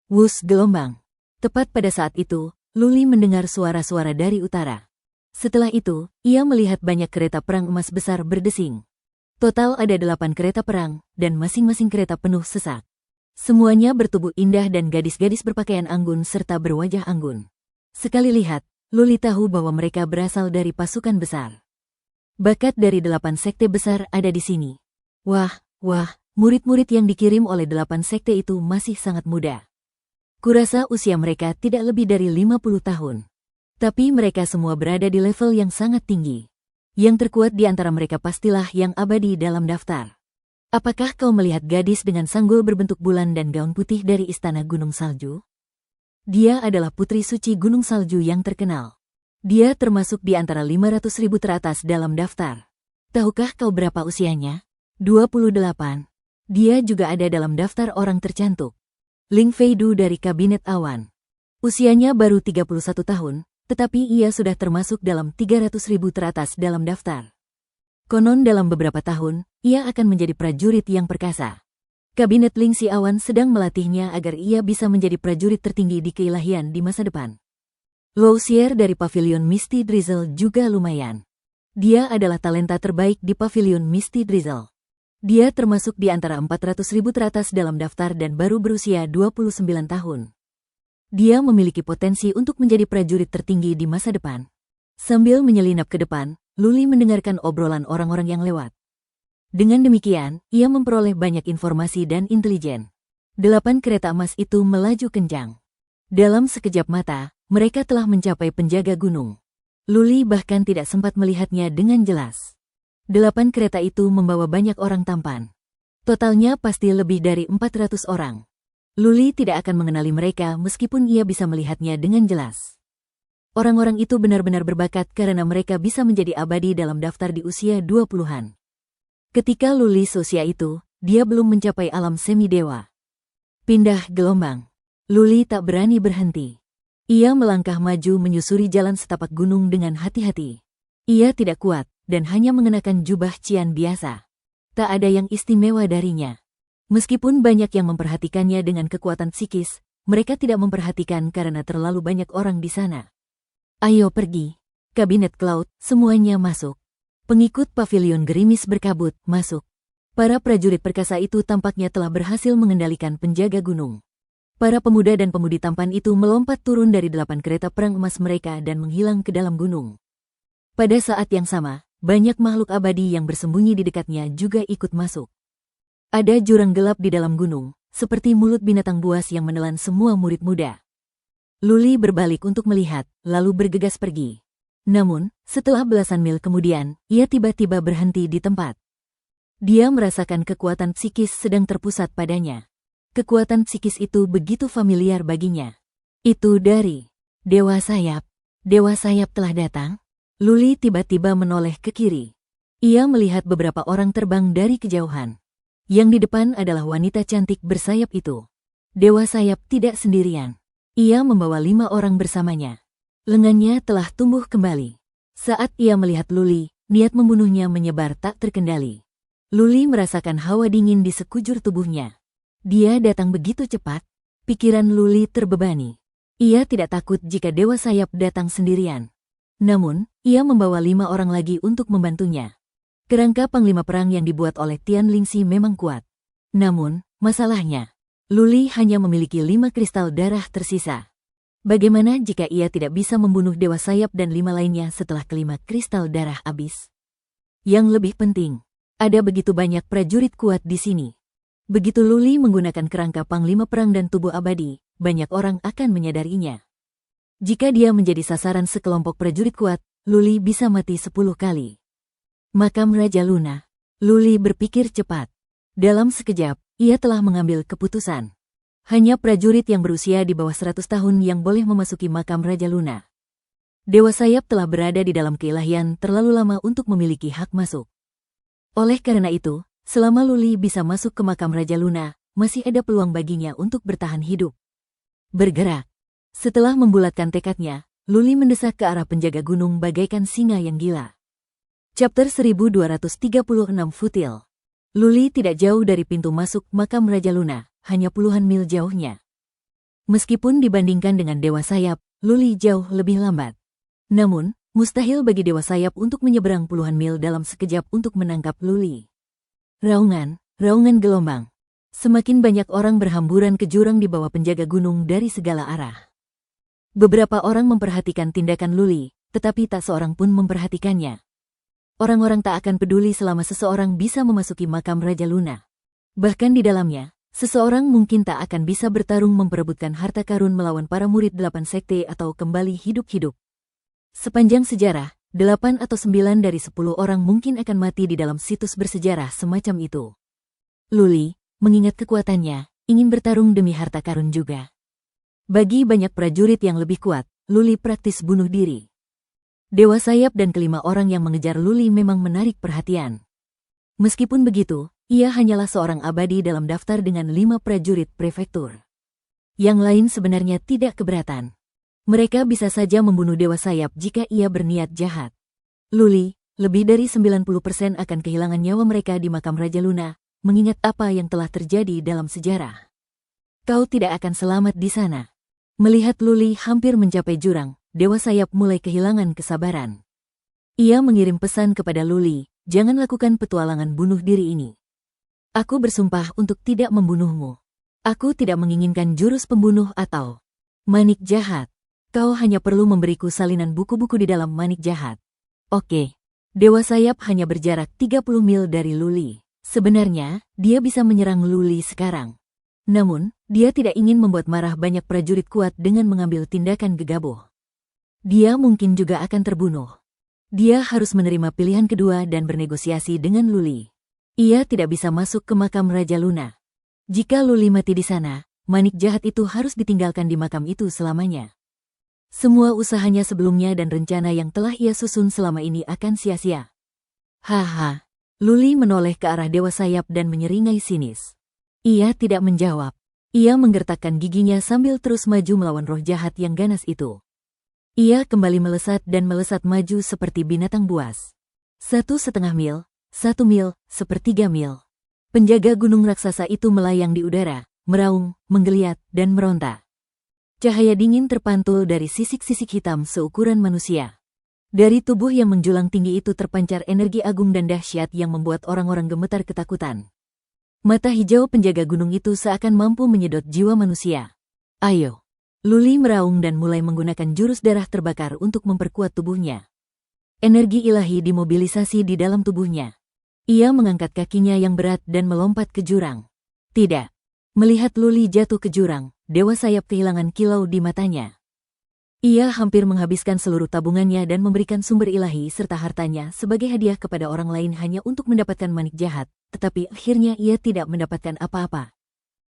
Wus gelombang. Tepat pada saat itu, Luli mendengar suara-suara dari utara. Setelah itu, ia melihat banyak kereta perang emas besar berdesing. Total ada 8 kereta perang, dan masing-masing kereta penuh sesak. Semuanya bertubuh indah dan gadis-gadis berpakaian anggun serta berwajah anggun. Sekali lihat, Luli tahu bahwa mereka berasal dari pasukan besar. Bakat dari 8 sekte besar ada di sini. Wah, murid-murid yang dikirim oleh 8 sekte itu masih sangat muda. Kurasa usia mereka tidak lebih dari 50 tahun. Tapi mereka semua berada di level yang sangat tinggi. Yang terkuat di antara mereka pastilah yang abadi dalam daftar. Apakah kau melihat gadis dengan sanggul berbentuk bulan dan gaun putih dari istana Gunung Salju? Dia adalah putri suci Gunung Salju yang terkenal. Dia termasuk di antara 500.000 teratas dalam daftar. Tahukah kau berapa usianya? 28. Dia juga ada dalam daftar orang tercantik. Ling Feidu dari Kabinet Awan. Usianya baru 31 tahun, tetapi ia sudah termasuk dalam 300.000 teratas dalam daftar. Konon dalam beberapa tahun, ia akan menjadi prajurit yang perkasa. Kabinet Ling Si Awan sedang melatihnya agar ia bisa menjadi prajurit tertinggi di keilahian di masa depan. Luo Xier dari Pavilion Misty Drizzle juga lumayan. Dia adalah talenta terbaik di Pavilion Misty Drizzle. Dia termasuk di antara 400.000 teratas dalam daftar dan baru berusia 29 tahun. Dia memiliki potensi untuk menjadi prajurit tertinggi di masa depan. Sambil menyelinap ke depan, Luli mendengarkan obrolan orang-orang yang lewat. Dengan demikian, ia memperoleh banyak informasi dan intelijen. 8 kereta emas itu melaju kencang. Dalam sekejap mata, mereka telah mencapai penjaga gunung. Luli bahkan tidak sempat melihatnya dengan jelas. 8 kereta itu membawa banyak orang tampan. Totalnya pasti lebih dari 400 orang. Luli tidak akan mengenali mereka meskipun ia bisa melihatnya dengan jelas. Orang-orang itu benar-benar berbakat karena mereka bisa menjadi abadi dalam daftar di usia 20-an. Ketika Luli seusia itu, dia belum mencapai alam semi-dewa. Pindah gelombang. Luli tak berani berhenti. Ia melangkah maju menyusuri jalan setapak gunung dengan hati-hati. Ia tidak kuat, dan hanya mengenakan jubah cian biasa. Tak ada yang istimewa darinya. Meskipun banyak yang memperhatikannya dengan kekuatan psikis, mereka tidak memperhatikan karena terlalu banyak orang di sana. Ayo pergi. Kabinet Cloud, semuanya masuk. Pengikut pavilion gerimis berkabut, masuk. Para prajurit perkasa itu tampaknya telah berhasil mengendalikan penjaga gunung. Para pemuda dan pemudi tampan itu melompat turun dari 8 kereta perang emas mereka dan menghilang ke dalam gunung. Pada saat yang sama, banyak makhluk abadi yang bersembunyi di dekatnya juga ikut masuk. Ada jurang gelap di dalam gunung, seperti mulut binatang buas yang menelan semua murid muda. Luli berbalik untuk melihat, lalu bergegas pergi. Namun, setelah belasan mil kemudian, ia tiba-tiba berhenti di tempat. Dia merasakan kekuatan psikis sedang terpusat padanya. Kekuatan psikis itu begitu familiar baginya. Itu dari Dewa Sayap. Dewa Sayap telah datang. Luli tiba-tiba menoleh ke kiri. Ia melihat beberapa orang terbang dari kejauhan. Yang di depan adalah wanita cantik bersayap itu. Dewa Sayap tidak sendirian. Ia membawa 5 orang bersamanya. Lengannya telah tumbuh kembali. Saat ia melihat Luli, niat membunuhnya menyebar tak terkendali. Luli merasakan hawa dingin di sekujur tubuhnya. Dia datang begitu cepat. Pikiran Luli terbebani. Ia tidak takut jika Dewa Sayap datang sendirian. Namun, ia membawa 5 orang lagi untuk membantunya. Kerangka panglima perang yang dibuat oleh Tian Lingxi memang kuat. Namun, masalahnya, Luli hanya memiliki 5 kristal darah tersisa. Bagaimana jika ia tidak bisa membunuh Dewa Sayap dan 5 lainnya setelah kelima kristal darah habis? Yang lebih penting, ada begitu banyak prajurit kuat di sini. Begitu Luli menggunakan kerangka panglima perang dan tubuh abadi, banyak orang akan menyadarinya. Jika dia menjadi sasaran sekelompok prajurit kuat, Luli bisa mati 10 kali. Makam Raja Luna. Luli berpikir cepat. Dalam sekejap, ia telah mengambil keputusan. Hanya prajurit yang berusia di bawah 100 tahun yang boleh memasuki makam Raja Luna. Dewa Sayap telah berada di dalam keilahian terlalu lama untuk memiliki hak masuk. Oleh karena itu, selama Luli bisa masuk ke makam Raja Luna, masih ada peluang baginya untuk bertahan hidup. Bergerak. Setelah membulatkan tekadnya, Luli mendesak ke arah penjaga gunung bagaikan singa yang gila. Chapter 1236 Futil. Luli tidak jauh dari pintu masuk makam Raja Luna, hanya puluhan mil jauhnya. Meskipun dibandingkan dengan Dewa Sayap, Luli jauh lebih lambat. Namun, mustahil bagi Dewa Sayap untuk menyeberang puluhan mil dalam sekejap untuk menangkap Luli. Raungan gelombang. Semakin banyak orang berhamburan ke jurang di bawah penjaga gunung dari segala arah. Beberapa orang memperhatikan tindakan Luli, tetapi tak seorang pun memperhatikannya. Orang-orang tak akan peduli selama seseorang bisa memasuki makam Raja Luna. Bahkan di dalamnya, seseorang mungkin tak akan bisa bertarung memperebutkan harta karun melawan para murid 8 sekte atau kembali hidup-hidup. Sepanjang sejarah, 8 atau 9 dari 10 orang mungkin akan mati di dalam situs bersejarah semacam itu. Luli, mengingat kekuatannya, ingin bertarung demi harta karun juga. Bagi banyak prajurit yang lebih kuat, Luli praktis bunuh diri. Dewa Sayap dan kelima orang yang mengejar Luli memang menarik perhatian. Meskipun begitu, ia hanyalah seorang abadi dalam daftar dengan 5 prajurit prefektur. Yang lain sebenarnya tidak keberatan. Mereka bisa saja membunuh Dewa Sayap jika ia berniat jahat. Luli, lebih dari 90% akan kehilangan nyawa mereka di makam Raja Luna, mengingat apa yang telah terjadi dalam sejarah. Kau tidak akan selamat di sana. Melihat Luli hampir mencapai jurang, Dewa Sayap mulai kehilangan kesabaran. Ia mengirim pesan kepada Luli, jangan lakukan petualangan bunuh diri ini. Aku bersumpah untuk tidak membunuhmu. Aku tidak menginginkan jurus pembunuh atau manik jahat. Kau hanya perlu memberiku salinan buku-buku di dalam manik jahat. Oke. Dewa Sayap hanya berjarak 30 mil dari Luli. Sebenarnya, dia bisa menyerang Luli sekarang. Namun, dia tidak ingin membuat marah banyak prajurit kuat dengan mengambil tindakan gegabah. Dia mungkin juga akan terbunuh. Dia harus menerima pilihan kedua dan bernegosiasi dengan Luli. Ia tidak bisa masuk ke makam Raja Luna. Jika Luli mati di sana, manik jahat itu harus ditinggalkan di makam itu selamanya. Semua usahanya sebelumnya dan rencana yang telah ia susun selama ini akan sia-sia. Haha. Luli menoleh ke arah Dewa Sayap dan menyeringai sinis. Ia tidak menjawab. Ia menggertakkan giginya sambil terus maju melawan roh jahat yang ganas itu. Ia kembali melesat dan melesat maju seperti binatang buas. 1,5 mil, 1 mil, 1/3 mil. Penjaga gunung raksasa itu melayang di udara, meraung, menggeliat, dan meronta. Cahaya dingin terpantul dari sisik-sisik hitam seukuran manusia. Dari tubuh yang menjulang tinggi itu terpancar energi agung dan dahsyat yang membuat orang-orang gemetar ketakutan. Mata hijau penjaga gunung itu seakan mampu menyedot jiwa manusia. Ayo! Luli meraung dan mulai menggunakan jurus darah terbakar untuk memperkuat tubuhnya. Energi ilahi dimobilisasi di dalam tubuhnya. Ia mengangkat kakinya yang berat dan melompat ke jurang. Tidak. Melihat Luli jatuh ke jurang, Dewa Sayap kehilangan kilau di matanya. Ia hampir menghabiskan seluruh tabungannya dan memberikan sumber ilahi serta hartanya sebagai hadiah kepada orang lain hanya untuk mendapatkan manik jahat, tetapi akhirnya ia tidak mendapatkan apa-apa.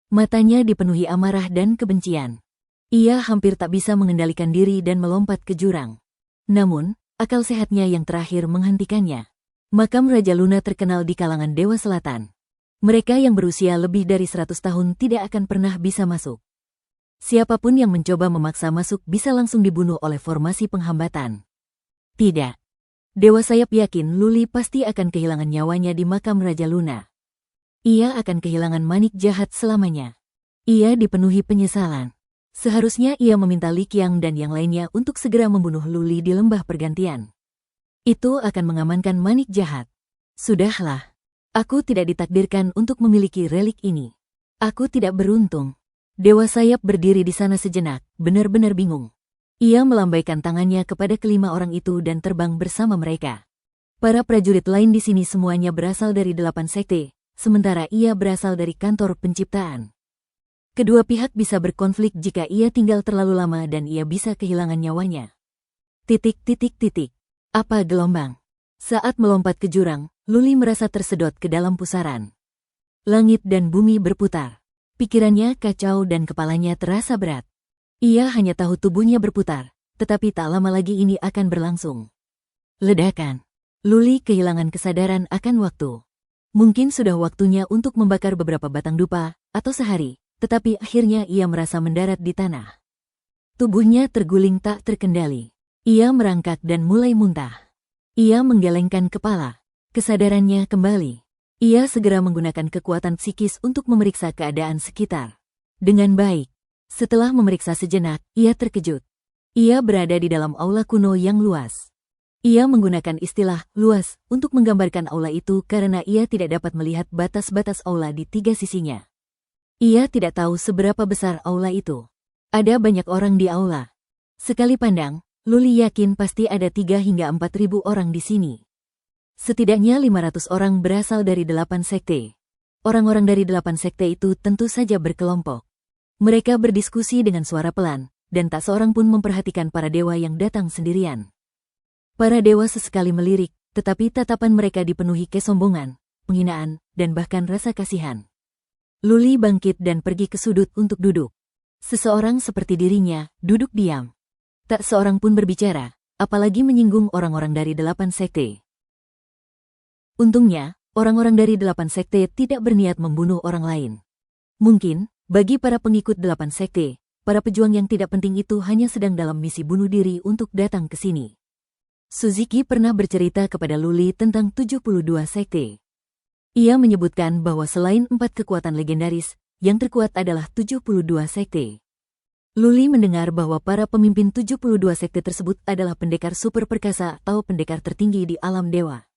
Matanya dipenuhi amarah dan kebencian. Ia hampir tak bisa mengendalikan diri dan melompat ke jurang. Namun, akal sehatnya yang terakhir menghentikannya. Makam Raja Luna terkenal di kalangan Dewa Selatan. Mereka yang berusia lebih dari 100 tahun tidak akan pernah bisa masuk. Siapapun yang mencoba memaksa masuk bisa langsung dibunuh oleh formasi penghambatan. Tidak. Dewa Sayap yakin Luli pasti akan kehilangan nyawanya di makam Raja Luna. Ia akan kehilangan manik jahat selamanya. Ia dipenuhi penyesalan. Seharusnya ia meminta Li Qiang dan yang lainnya untuk segera membunuh Luli di lembah pergantian. Itu akan mengamankan manik jahat. Sudahlah. Aku tidak ditakdirkan untuk memiliki relik ini. Aku tidak beruntung. Dewa Sayap berdiri di sana sejenak, benar-benar bingung. Ia melambaikan tangannya kepada kelima orang itu dan terbang bersama mereka. Para prajurit lain di sini semuanya berasal dari 8 sekte, sementara ia berasal dari kantor penciptaan. Kedua pihak bisa berkonflik jika ia tinggal terlalu lama dan ia bisa kehilangan nyawanya. Apa gelombang? Saat melompat ke jurang, Luli merasa tersedot ke dalam pusaran. Langit dan bumi berputar. Pikirannya kacau dan kepalanya terasa berat. Ia hanya tahu tubuhnya berputar, tetapi tak lama lagi ini akan berlangsung. Ledakan. Luli kehilangan kesadaran akan waktu. Mungkin sudah waktunya untuk membakar beberapa batang dupa, atau sehari, tetapi akhirnya ia merasa mendarat di tanah. Tubuhnya terguling tak terkendali. Ia merangkak dan mulai muntah. Ia menggelengkan kepala. Kesadarannya kembali. Ia segera menggunakan kekuatan psikis untuk memeriksa keadaan sekitar. Dengan baik. Setelah memeriksa sejenak, ia terkejut. Ia berada di dalam aula kuno yang luas. Ia menggunakan istilah luas untuk menggambarkan aula itu karena ia tidak dapat melihat batas-batas aula di 3 sisinya. Ia tidak tahu seberapa besar aula itu. Ada banyak orang di aula. Sekali pandang, Luli yakin pasti ada 3 hingga 4.000 orang di sini. Setidaknya 500 orang berasal dari 8 sekte. Orang-orang dari 8 sekte itu tentu saja berkelompok. Mereka berdiskusi dengan suara pelan, dan tak seorang pun memperhatikan para dewa yang datang sendirian. Para dewa sesekali melirik, tetapi tatapan mereka dipenuhi kesombongan, penghinaan, dan bahkan rasa kasihan. Luli bangkit dan pergi ke sudut untuk duduk. Seseorang seperti dirinya, duduk diam. Tak seorang pun berbicara, apalagi menyinggung orang-orang dari 8 sekte. Untungnya, orang-orang dari 8 sekte tidak berniat membunuh orang lain. Mungkin, bagi para pengikut 8 sekte, para pejuang yang tidak penting itu hanya sedang dalam misi bunuh diri untuk datang ke sini. Suzuki pernah bercerita kepada Luli tentang 72 sekte. Ia menyebutkan bahwa selain 4 kekuatan legendaris, yang terkuat adalah 72 sekte. Luli mendengar bahwa para pemimpin 72 sekte tersebut adalah pendekar super perkasa atau pendekar tertinggi di alam dewa.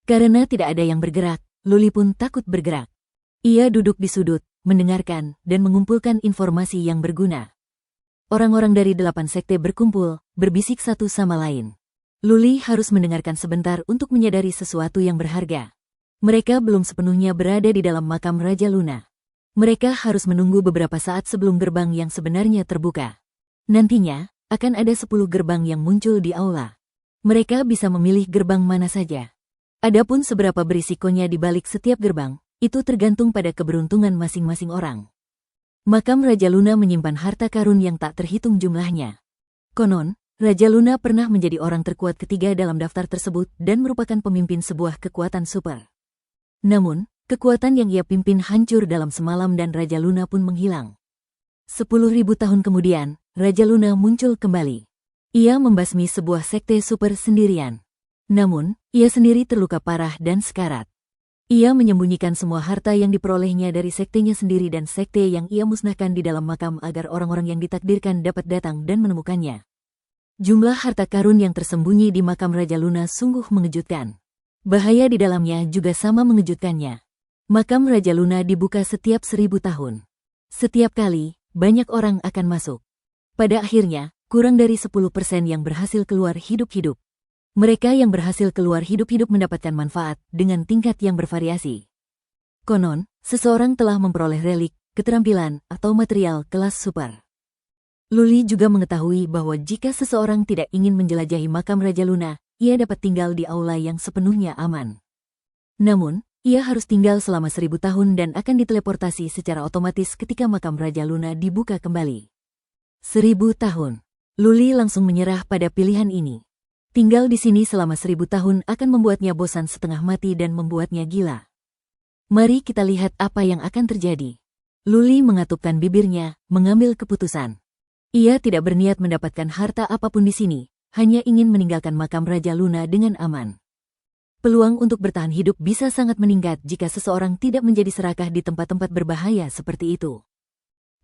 Karena tidak ada yang bergerak, Luli pun takut bergerak. Ia duduk di sudut, mendengarkan, dan mengumpulkan informasi yang berguna. Orang-orang dari 8 sekte berkumpul, berbisik satu sama lain. Luli harus mendengarkan sebentar untuk menyadari sesuatu yang berharga. Mereka belum sepenuhnya berada di dalam makam Raja Luna. Mereka harus menunggu beberapa saat sebelum gerbang yang sebenarnya terbuka. Nantinya, akan ada 10 gerbang yang muncul di aula. Mereka bisa memilih gerbang mana saja. Adapun seberapa berisikonya di balik setiap gerbang, itu tergantung pada keberuntungan masing-masing orang. Makam Raja Luna menyimpan harta karun yang tak terhitung jumlahnya. Konon, Raja Luna pernah menjadi orang terkuat ketiga dalam daftar tersebut dan merupakan pemimpin sebuah kekuatan super. Namun, kekuatan yang ia pimpin hancur dalam semalam dan Raja Luna pun menghilang. 10.000 tahun kemudian, Raja Luna muncul kembali. Ia membasmi sebuah sekte super sendirian. Namun, ia sendiri terluka parah dan sekarat. Ia menyembunyikan semua harta yang diperolehnya dari sektenya sendiri dan sekte yang ia musnahkan di dalam makam agar orang-orang yang ditakdirkan dapat datang dan menemukannya. Jumlah harta karun yang tersembunyi di makam Raja Luna sungguh mengejutkan. Bahaya di dalamnya juga sama mengejutkannya. Makam Raja Luna dibuka setiap 1000 tahun. Setiap kali, banyak orang akan masuk. Pada akhirnya, kurang dari 10% yang berhasil keluar hidup-hidup. Mereka yang berhasil keluar hidup-hidup mendapatkan manfaat dengan tingkat yang bervariasi. Konon, seseorang telah memperoleh relik, keterampilan, atau material kelas super. Luli juga mengetahui bahwa jika seseorang tidak ingin menjelajahi makam Raja Luna, ia dapat tinggal di aula yang sepenuhnya aman. Namun, ia harus tinggal selama 1000 tahun dan akan diteleportasi secara otomatis ketika makam Raja Luna dibuka kembali. 1000 tahun. Luli langsung menyerah pada pilihan ini. Tinggal di sini selama 1000 tahun akan membuatnya bosan setengah mati dan membuatnya gila. Mari kita lihat apa yang akan terjadi. Luli mengatupkan bibirnya, mengambil keputusan. Ia tidak berniat mendapatkan harta apapun di sini, hanya ingin meninggalkan makam Raja Luna dengan aman. Peluang untuk bertahan hidup bisa sangat meningkat jika seseorang tidak menjadi serakah di tempat-tempat berbahaya seperti itu.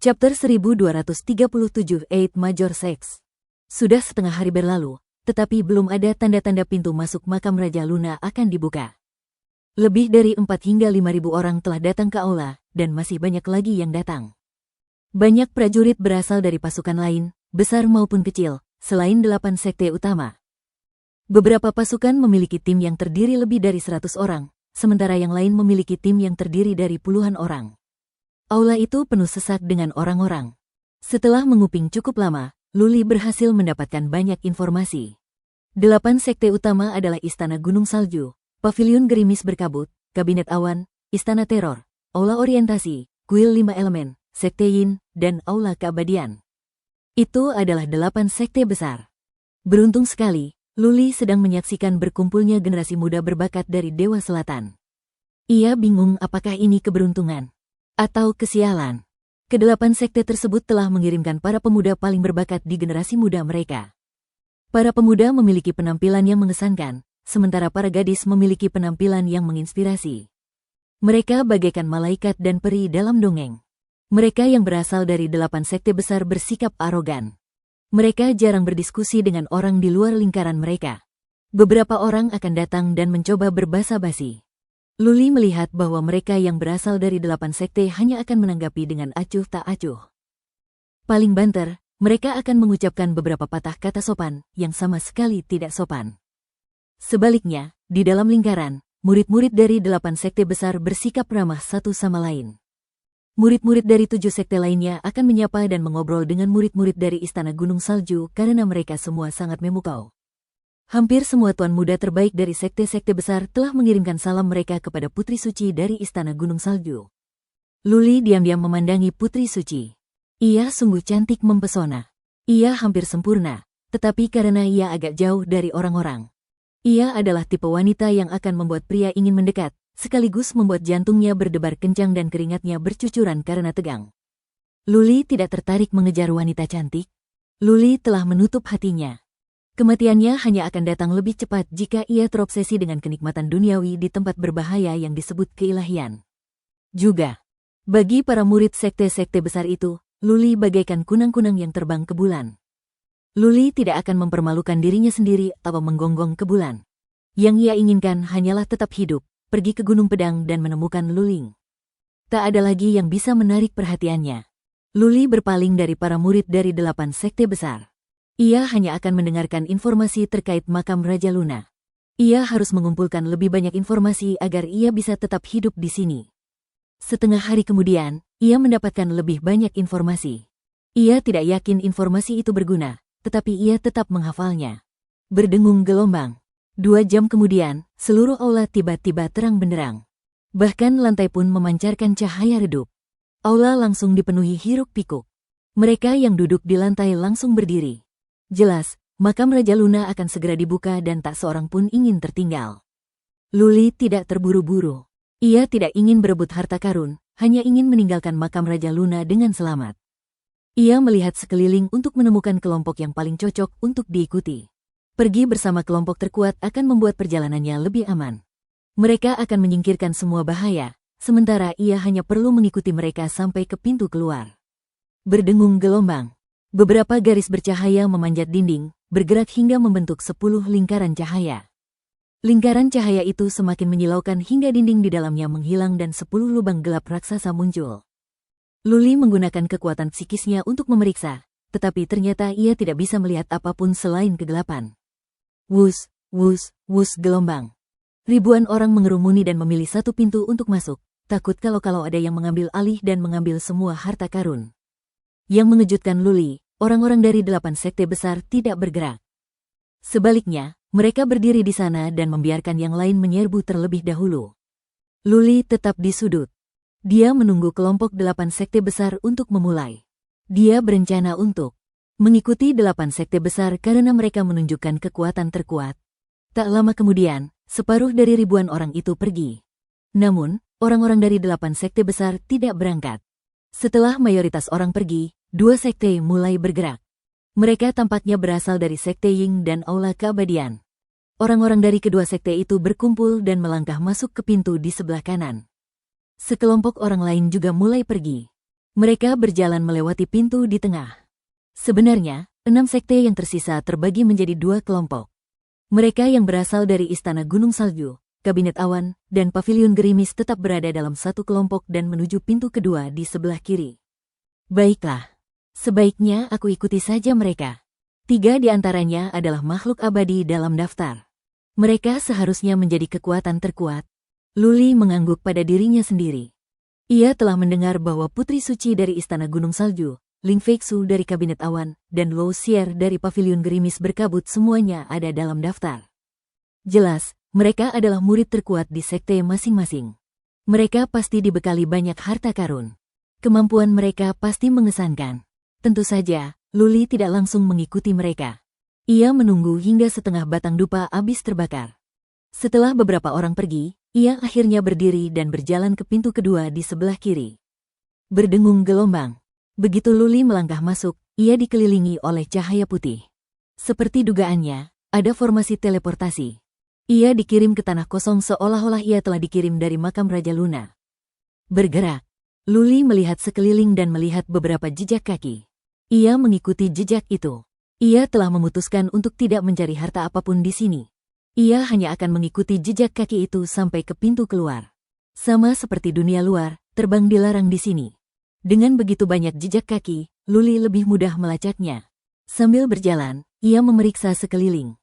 Chapter 1237 8 Major Sex. Sudah setengah hari berlalu, tetapi belum ada tanda-tanda pintu masuk makam Raja Luna akan dibuka. Lebih dari 4 hingga 5.000 orang telah datang ke aula, dan masih banyak lagi yang datang. Banyak prajurit berasal dari pasukan lain, besar maupun kecil, selain 8 sekte utama. Beberapa pasukan memiliki tim yang terdiri lebih dari 100 orang, sementara yang lain memiliki tim yang terdiri dari puluhan orang. Aula itu penuh sesak dengan orang-orang. Setelah menguping cukup lama, Luli berhasil mendapatkan banyak informasi. 8 sekte utama adalah Istana Gunung Salju, Paviliun Gerimis Berkabut, Kabinet Awan, Istana Teror, Aula Orientasi, Kuil 5 Elemen, Sekte Yin, dan Aula Keabadian. Itu adalah 8 sekte besar. Beruntung sekali, Luli sedang menyaksikan berkumpulnya generasi muda berbakat dari Dewa Selatan. Ia bingung apakah ini keberuntungan atau kesialan. Ke-8 sekte tersebut telah mengirimkan para pemuda paling berbakat di generasi muda mereka. Para pemuda memiliki penampilan yang mengesankan, sementara para gadis memiliki penampilan yang menginspirasi. Mereka bagaikan malaikat dan peri dalam dongeng. Mereka yang berasal dari 8 sekte besar bersikap arogan. Mereka jarang berdiskusi dengan orang di luar lingkaran mereka. Beberapa orang akan datang dan mencoba berbasa-basi. Luli melihat bahwa mereka yang berasal dari 8 sekte hanya akan menanggapi dengan acuh tak acuh. Paling banter, mereka akan mengucapkan beberapa patah kata sopan yang sama sekali tidak sopan. Sebaliknya, di dalam lingkaran, murid-murid dari 8 sekte besar bersikap ramah satu sama lain. Murid-murid dari 7 sekte lainnya akan menyapa dan mengobrol dengan murid-murid dari Istana Gunung Salju karena mereka semua sangat memukau. Hampir semua tuan muda terbaik dari sekte-sekte besar telah mengirimkan salam mereka kepada Putri Suci dari Istana Gunung Salju. Luli diam-diam memandangi Putri Suci. Ia sungguh cantik mempesona. Ia hampir sempurna, tetapi karena ia agak jauh dari orang-orang. Ia adalah tipe wanita yang akan membuat pria ingin mendekat, sekaligus membuat jantungnya berdebar kencang dan keringatnya bercucuran karena tegang. Luli tidak tertarik mengejar wanita cantik. Luli telah menutup hatinya. Kematiannya hanya akan datang lebih cepat jika ia terobsesi dengan kenikmatan duniawi di tempat berbahaya yang disebut keilahian. Juga, bagi para murid sekte-sekte besar itu, Luli bagaikan kunang-kunang yang terbang ke bulan. Luli tidak akan mempermalukan dirinya sendiri atau menggonggong ke bulan. Yang ia inginkan hanyalah tetap hidup, pergi ke Gunung Pedang dan menemukan Luling. Tak ada lagi yang bisa menarik perhatiannya. Luli berpaling dari para murid dari 8 sekte besar. Ia hanya akan mendengarkan informasi terkait makam Raja Luna. Ia harus mengumpulkan lebih banyak informasi agar ia bisa tetap hidup di sini. Setengah hari kemudian, ia mendapatkan lebih banyak informasi. Ia tidak yakin informasi itu berguna, tetapi ia tetap menghafalnya. Berdengung gelombang. 2 jam kemudian, seluruh aula tiba-tiba terang benderang. Bahkan lantai pun memancarkan cahaya redup. Aula langsung dipenuhi hiruk-pikuk. Mereka yang duduk di lantai langsung berdiri. Jelas, makam Raja Luna akan segera dibuka dan tak seorang pun ingin tertinggal. Luli tidak terburu-buru. Ia tidak ingin berebut harta karun, hanya ingin meninggalkan makam Raja Luna dengan selamat. Ia melihat sekeliling untuk menemukan kelompok yang paling cocok untuk diikuti. Pergi bersama kelompok terkuat akan membuat perjalanannya lebih aman. Mereka akan menyingkirkan semua bahaya, sementara ia hanya perlu mengikuti mereka sampai ke pintu keluar. Berdengung gelombang. Beberapa garis bercahaya memanjat dinding, bergerak hingga membentuk 10 lingkaran cahaya. Lingkaran cahaya itu semakin menyilaukan hingga dinding di dalamnya menghilang dan 10 lubang gelap raksasa muncul. Luli menggunakan kekuatan psikisnya untuk memeriksa, tetapi ternyata ia tidak bisa melihat apapun selain kegelapan. Wus, wus, wus gelombang. Ribuan orang mengerumuni dan memilih satu pintu untuk masuk, takut kalau ada yang mengambil alih dan mengambil semua harta karun. Yang mengejutkan Luli, orang-orang dari 8 sekte besar tidak bergerak. Sebaliknya, mereka berdiri di sana dan membiarkan yang lain menyerbu terlebih dahulu. Luli tetap di sudut. Dia menunggu kelompok 8 sekte besar untuk memulai. Dia berencana untuk mengikuti 8 sekte besar karena mereka menunjukkan kekuatan terkuat. Tak lama kemudian, separuh dari ribuan orang itu pergi. Namun, orang-orang dari 8 sekte besar tidak berangkat. Setelah mayoritas orang pergi, 2 sekte mulai bergerak. Mereka tampaknya berasal dari sekte Ying dan Aula Keabadian. Orang-orang dari kedua sekte itu berkumpul dan melangkah masuk ke pintu di sebelah kanan. Sekelompok orang lain juga mulai pergi. Mereka berjalan melewati pintu di tengah. Sebenarnya, 6 sekte yang tersisa terbagi menjadi 2 kelompok. Mereka yang berasal dari Istana Gunung Salju, Kabinet Awan, dan Pavilion Gerimis tetap berada dalam satu kelompok dan menuju pintu kedua di sebelah kiri. Baiklah, sebaiknya aku ikuti saja mereka. 3 di antaranya adalah makhluk abadi dalam daftar. Mereka seharusnya menjadi kekuatan terkuat. Luli mengangguk pada dirinya sendiri. Ia telah mendengar bahwa Putri Suci dari Istana Gunung Salju, Ling Feixu dari Kabinet Awan, dan Luo Xier dari Pavilion Gerimis berkabut semuanya ada dalam daftar. Jelas, mereka adalah murid terkuat di sekte masing-masing. Mereka pasti dibekali banyak harta karun. Kemampuan mereka pasti mengesankan. Tentu saja, Luli tidak langsung mengikuti mereka. Ia menunggu hingga setengah batang dupa habis terbakar. Setelah beberapa orang pergi, ia akhirnya berdiri dan berjalan ke pintu kedua di sebelah kiri. Berdengung gelombang. Begitu Luli melangkah masuk, ia dikelilingi oleh cahaya putih. Seperti dugaannya, ada formasi teleportasi. Ia dikirim ke tanah kosong seolah-olah ia telah dikirim dari makam Raja Luna. Bergerak. Luli melihat sekeliling dan melihat beberapa jejak kaki. Ia mengikuti jejak itu. Ia telah memutuskan untuk tidak mencari harta apapun di sini. Ia hanya akan mengikuti jejak kaki itu sampai ke pintu keluar. Sama seperti dunia luar, terbang dilarang di sini. Dengan begitu banyak jejak kaki, Luli lebih mudah melacaknya. Sambil berjalan, ia memeriksa sekeliling.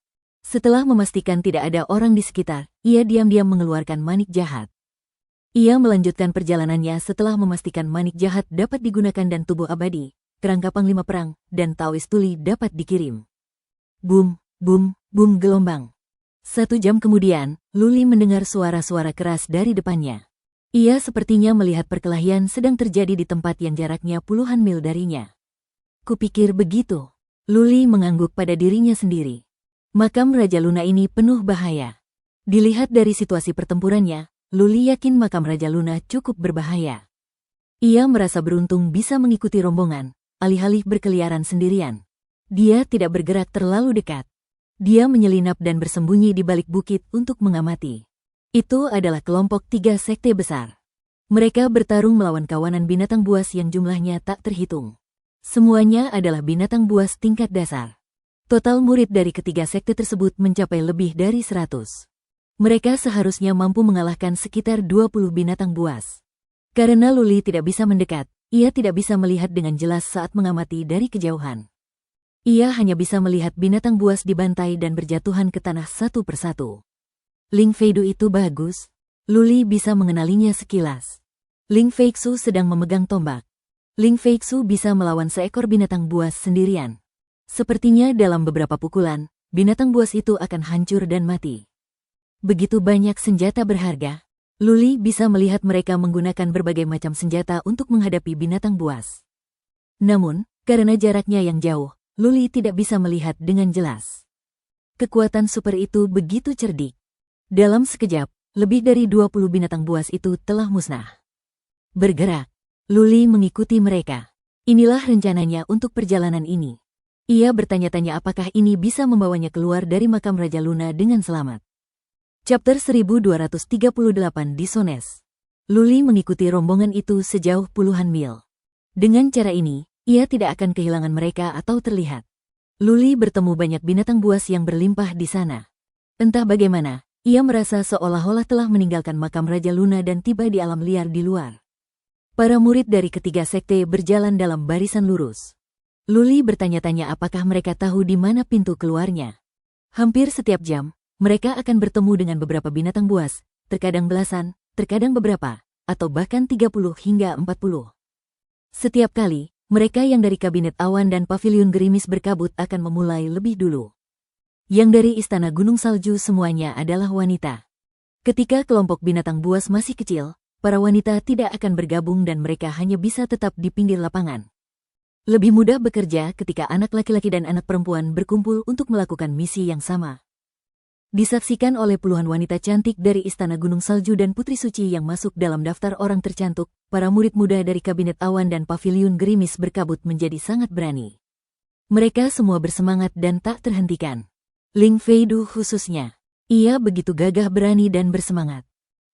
Setelah memastikan tidak ada orang di sekitar, ia diam-diam mengeluarkan manik jahat. Ia melanjutkan perjalanannya setelah memastikan manik jahat dapat digunakan dan tubuh abadi, kerangka panglima perang, dan Taoist tuli dapat dikirim. Bum, bum, bum gelombang. 1 jam kemudian, Luli mendengar suara-suara keras dari depannya. Ia sepertinya melihat perkelahian sedang terjadi di tempat yang jaraknya puluhan mil darinya. Kupikir begitu. Luli mengangguk pada dirinya sendiri. Makam Raja Luna ini penuh bahaya. Dilihat dari situasi pertempurannya, Luli yakin makam Raja Luna cukup berbahaya. Ia merasa beruntung bisa mengikuti rombongan, alih-alih berkeliaran sendirian. Dia tidak bergerak terlalu dekat. Dia menyelinap dan bersembunyi di balik bukit untuk mengamati. Itu adalah kelompok 3 sekte besar. Mereka bertarung melawan kawanan binatang buas yang jumlahnya tak terhitung. Semuanya adalah binatang buas tingkat dasar. Total murid dari ketiga sekte tersebut mencapai lebih dari 100. Mereka seharusnya mampu mengalahkan sekitar 20 binatang buas. Karena Luli tidak bisa mendekat, ia tidak bisa melihat dengan jelas saat mengamati dari kejauhan. Ia hanya bisa melihat binatang buas dibantai dan berjatuhan ke tanah satu persatu. Ling Feidu itu bagus. Luli bisa mengenalinya sekilas. Ling Feixu sedang memegang tombak. Ling Feixu bisa melawan seekor binatang buas sendirian. Sepertinya dalam beberapa pukulan, binatang buas itu akan hancur dan mati. Begitu banyak senjata berharga. Luli bisa melihat mereka menggunakan berbagai macam senjata untuk menghadapi binatang buas. Namun, karena jaraknya yang jauh, Luli tidak bisa melihat dengan jelas. Kekuatan super itu begitu cerdik. Dalam sekejap, lebih dari 20 binatang buas itu telah musnah. Bergerak, Luli mengikuti mereka. Inilah rencananya untuk perjalanan ini. Ia bertanya-tanya apakah ini bisa membawanya keluar dari makam Raja Luna dengan selamat. Chapter 1238 Dishonest. Luli mengikuti rombongan itu sejauh puluhan mil. Dengan cara ini, ia tidak akan kehilangan mereka atau terlihat. Luli bertemu banyak binatang buas yang berlimpah di sana. Entah bagaimana, ia merasa seolah-olah telah meninggalkan makam Raja Luna dan tiba di alam liar di luar. Para murid dari ketiga sekte berjalan dalam barisan lurus. Luli bertanya-tanya apakah mereka tahu di mana pintu keluarnya. Hampir setiap jam, mereka akan bertemu dengan beberapa binatang buas, terkadang belasan, terkadang beberapa, atau bahkan 30 hingga 40. Setiap kali, mereka yang dari kabinet awan dan pavilion gerimis berkabut akan memulai lebih dulu. Yang dari istana gunung salju semuanya adalah wanita. Ketika kelompok binatang buas masih kecil, para wanita tidak akan bergabung dan mereka hanya bisa tetap di pinggir lapangan. Lebih mudah bekerja ketika anak laki-laki dan anak perempuan berkumpul untuk melakukan misi yang sama. Disaksikan oleh puluhan wanita cantik dari istana gunung salju dan putri suci yang masuk dalam daftar orang tercantik, para murid muda dari kabinet awan dan pavilion gerimis berkabut menjadi sangat berani. Mereka semua bersemangat dan tak terhentikan. Ling Feidu khususnya. Ia begitu gagah berani dan bersemangat.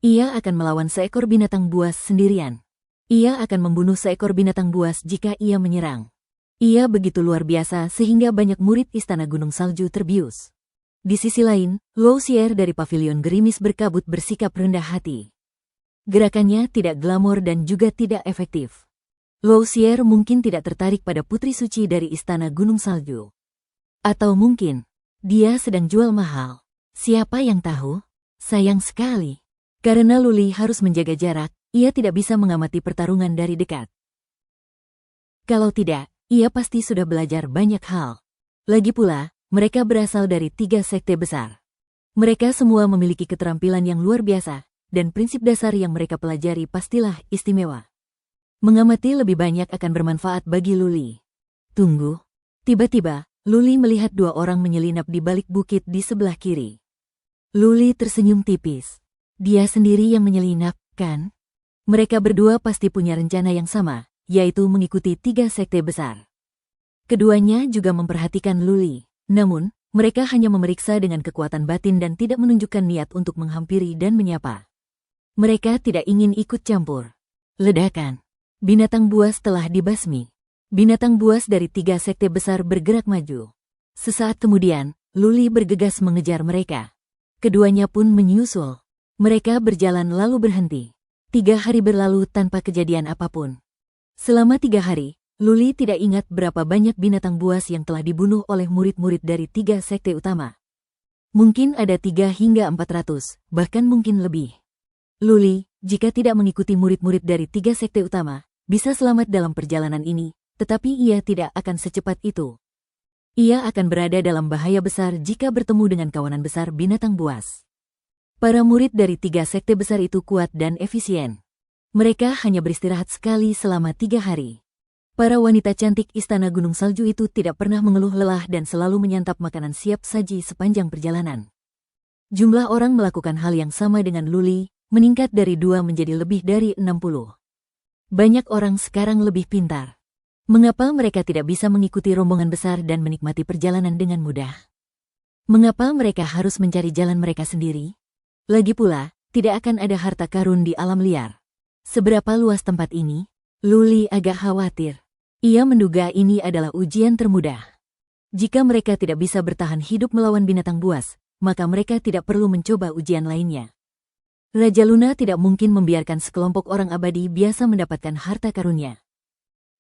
Ia akan melawan seekor binatang buas sendirian. Ia akan membunuh seekor binatang buas jika ia menyerang. Ia begitu luar biasa sehingga banyak murid istana gunung salju terbius. Di sisi lain, Luo Xier dari pavilion gerimis berkabut bersikap rendah hati. Gerakannya tidak glamor dan juga tidak efektif. Luo Xier mungkin tidak tertarik pada putri suci dari istana gunung salju. Atau mungkin, dia sedang jual mahal. Siapa yang tahu? Sayang sekali. Karena Luli harus menjaga jarak, ia tidak bisa mengamati pertarungan dari dekat. Kalau tidak, ia pasti sudah belajar banyak hal. Lagi pula, mereka berasal dari 3 sekte besar. Mereka semua memiliki keterampilan yang luar biasa, dan prinsip dasar yang mereka pelajari pastilah istimewa. Mengamati lebih banyak akan bermanfaat bagi Luli. Tunggu. Tiba-tiba, Luli melihat 2 orang menyelinap di balik bukit di sebelah kiri. Luli tersenyum tipis. Dia sendiri yang menyelinap, kan? Mereka berdua pasti punya rencana yang sama, yaitu mengikuti 3 sekte besar. Keduanya juga memperhatikan Luli. Namun, mereka hanya memeriksa dengan kekuatan batin dan tidak menunjukkan niat untuk menghampiri dan menyapa. Mereka tidak ingin ikut campur. Ledakan. Binatang buas telah dibasmi. Binatang buas dari 3 sekte besar bergerak maju. Sesaat kemudian, Luli bergegas mengejar mereka. Keduanya pun menyusul. Mereka berjalan lalu berhenti. 3 hari berlalu tanpa kejadian apapun. Selama 3 hari, Luli tidak ingat berapa banyak binatang buas yang telah dibunuh oleh murid-murid dari 3 sekte utama. Mungkin ada 3 hingga 400, bahkan mungkin lebih. Luli, jika tidak mengikuti murid-murid dari 3 sekte utama, bisa selamat dalam perjalanan ini, tetapi ia tidak akan secepat itu. Ia akan berada dalam bahaya besar jika bertemu dengan kawanan besar binatang buas. Para murid dari 3 sekte besar itu kuat dan efisien. Mereka hanya beristirahat sekali selama 3 hari. Para wanita cantik istana gunung salju itu tidak pernah mengeluh lelah dan selalu menyantap makanan siap saji sepanjang perjalanan. Jumlah orang melakukan hal yang sama dengan Luli, meningkat dari 2 menjadi lebih dari 60. Banyak orang sekarang lebih pintar. Mengapa mereka tidak bisa mengikuti rombongan besar dan menikmati perjalanan dengan mudah? Mengapa mereka harus mencari jalan mereka sendiri? Lagi pula, tidak akan ada harta karun di alam liar. Seberapa luas tempat ini? Luli agak khawatir. Ia menduga ini adalah ujian termudah. Jika mereka tidak bisa bertahan hidup melawan binatang buas, maka mereka tidak perlu mencoba ujian lainnya. Raja Luna tidak mungkin membiarkan sekelompok orang abadi biasa mendapatkan harta karunnya.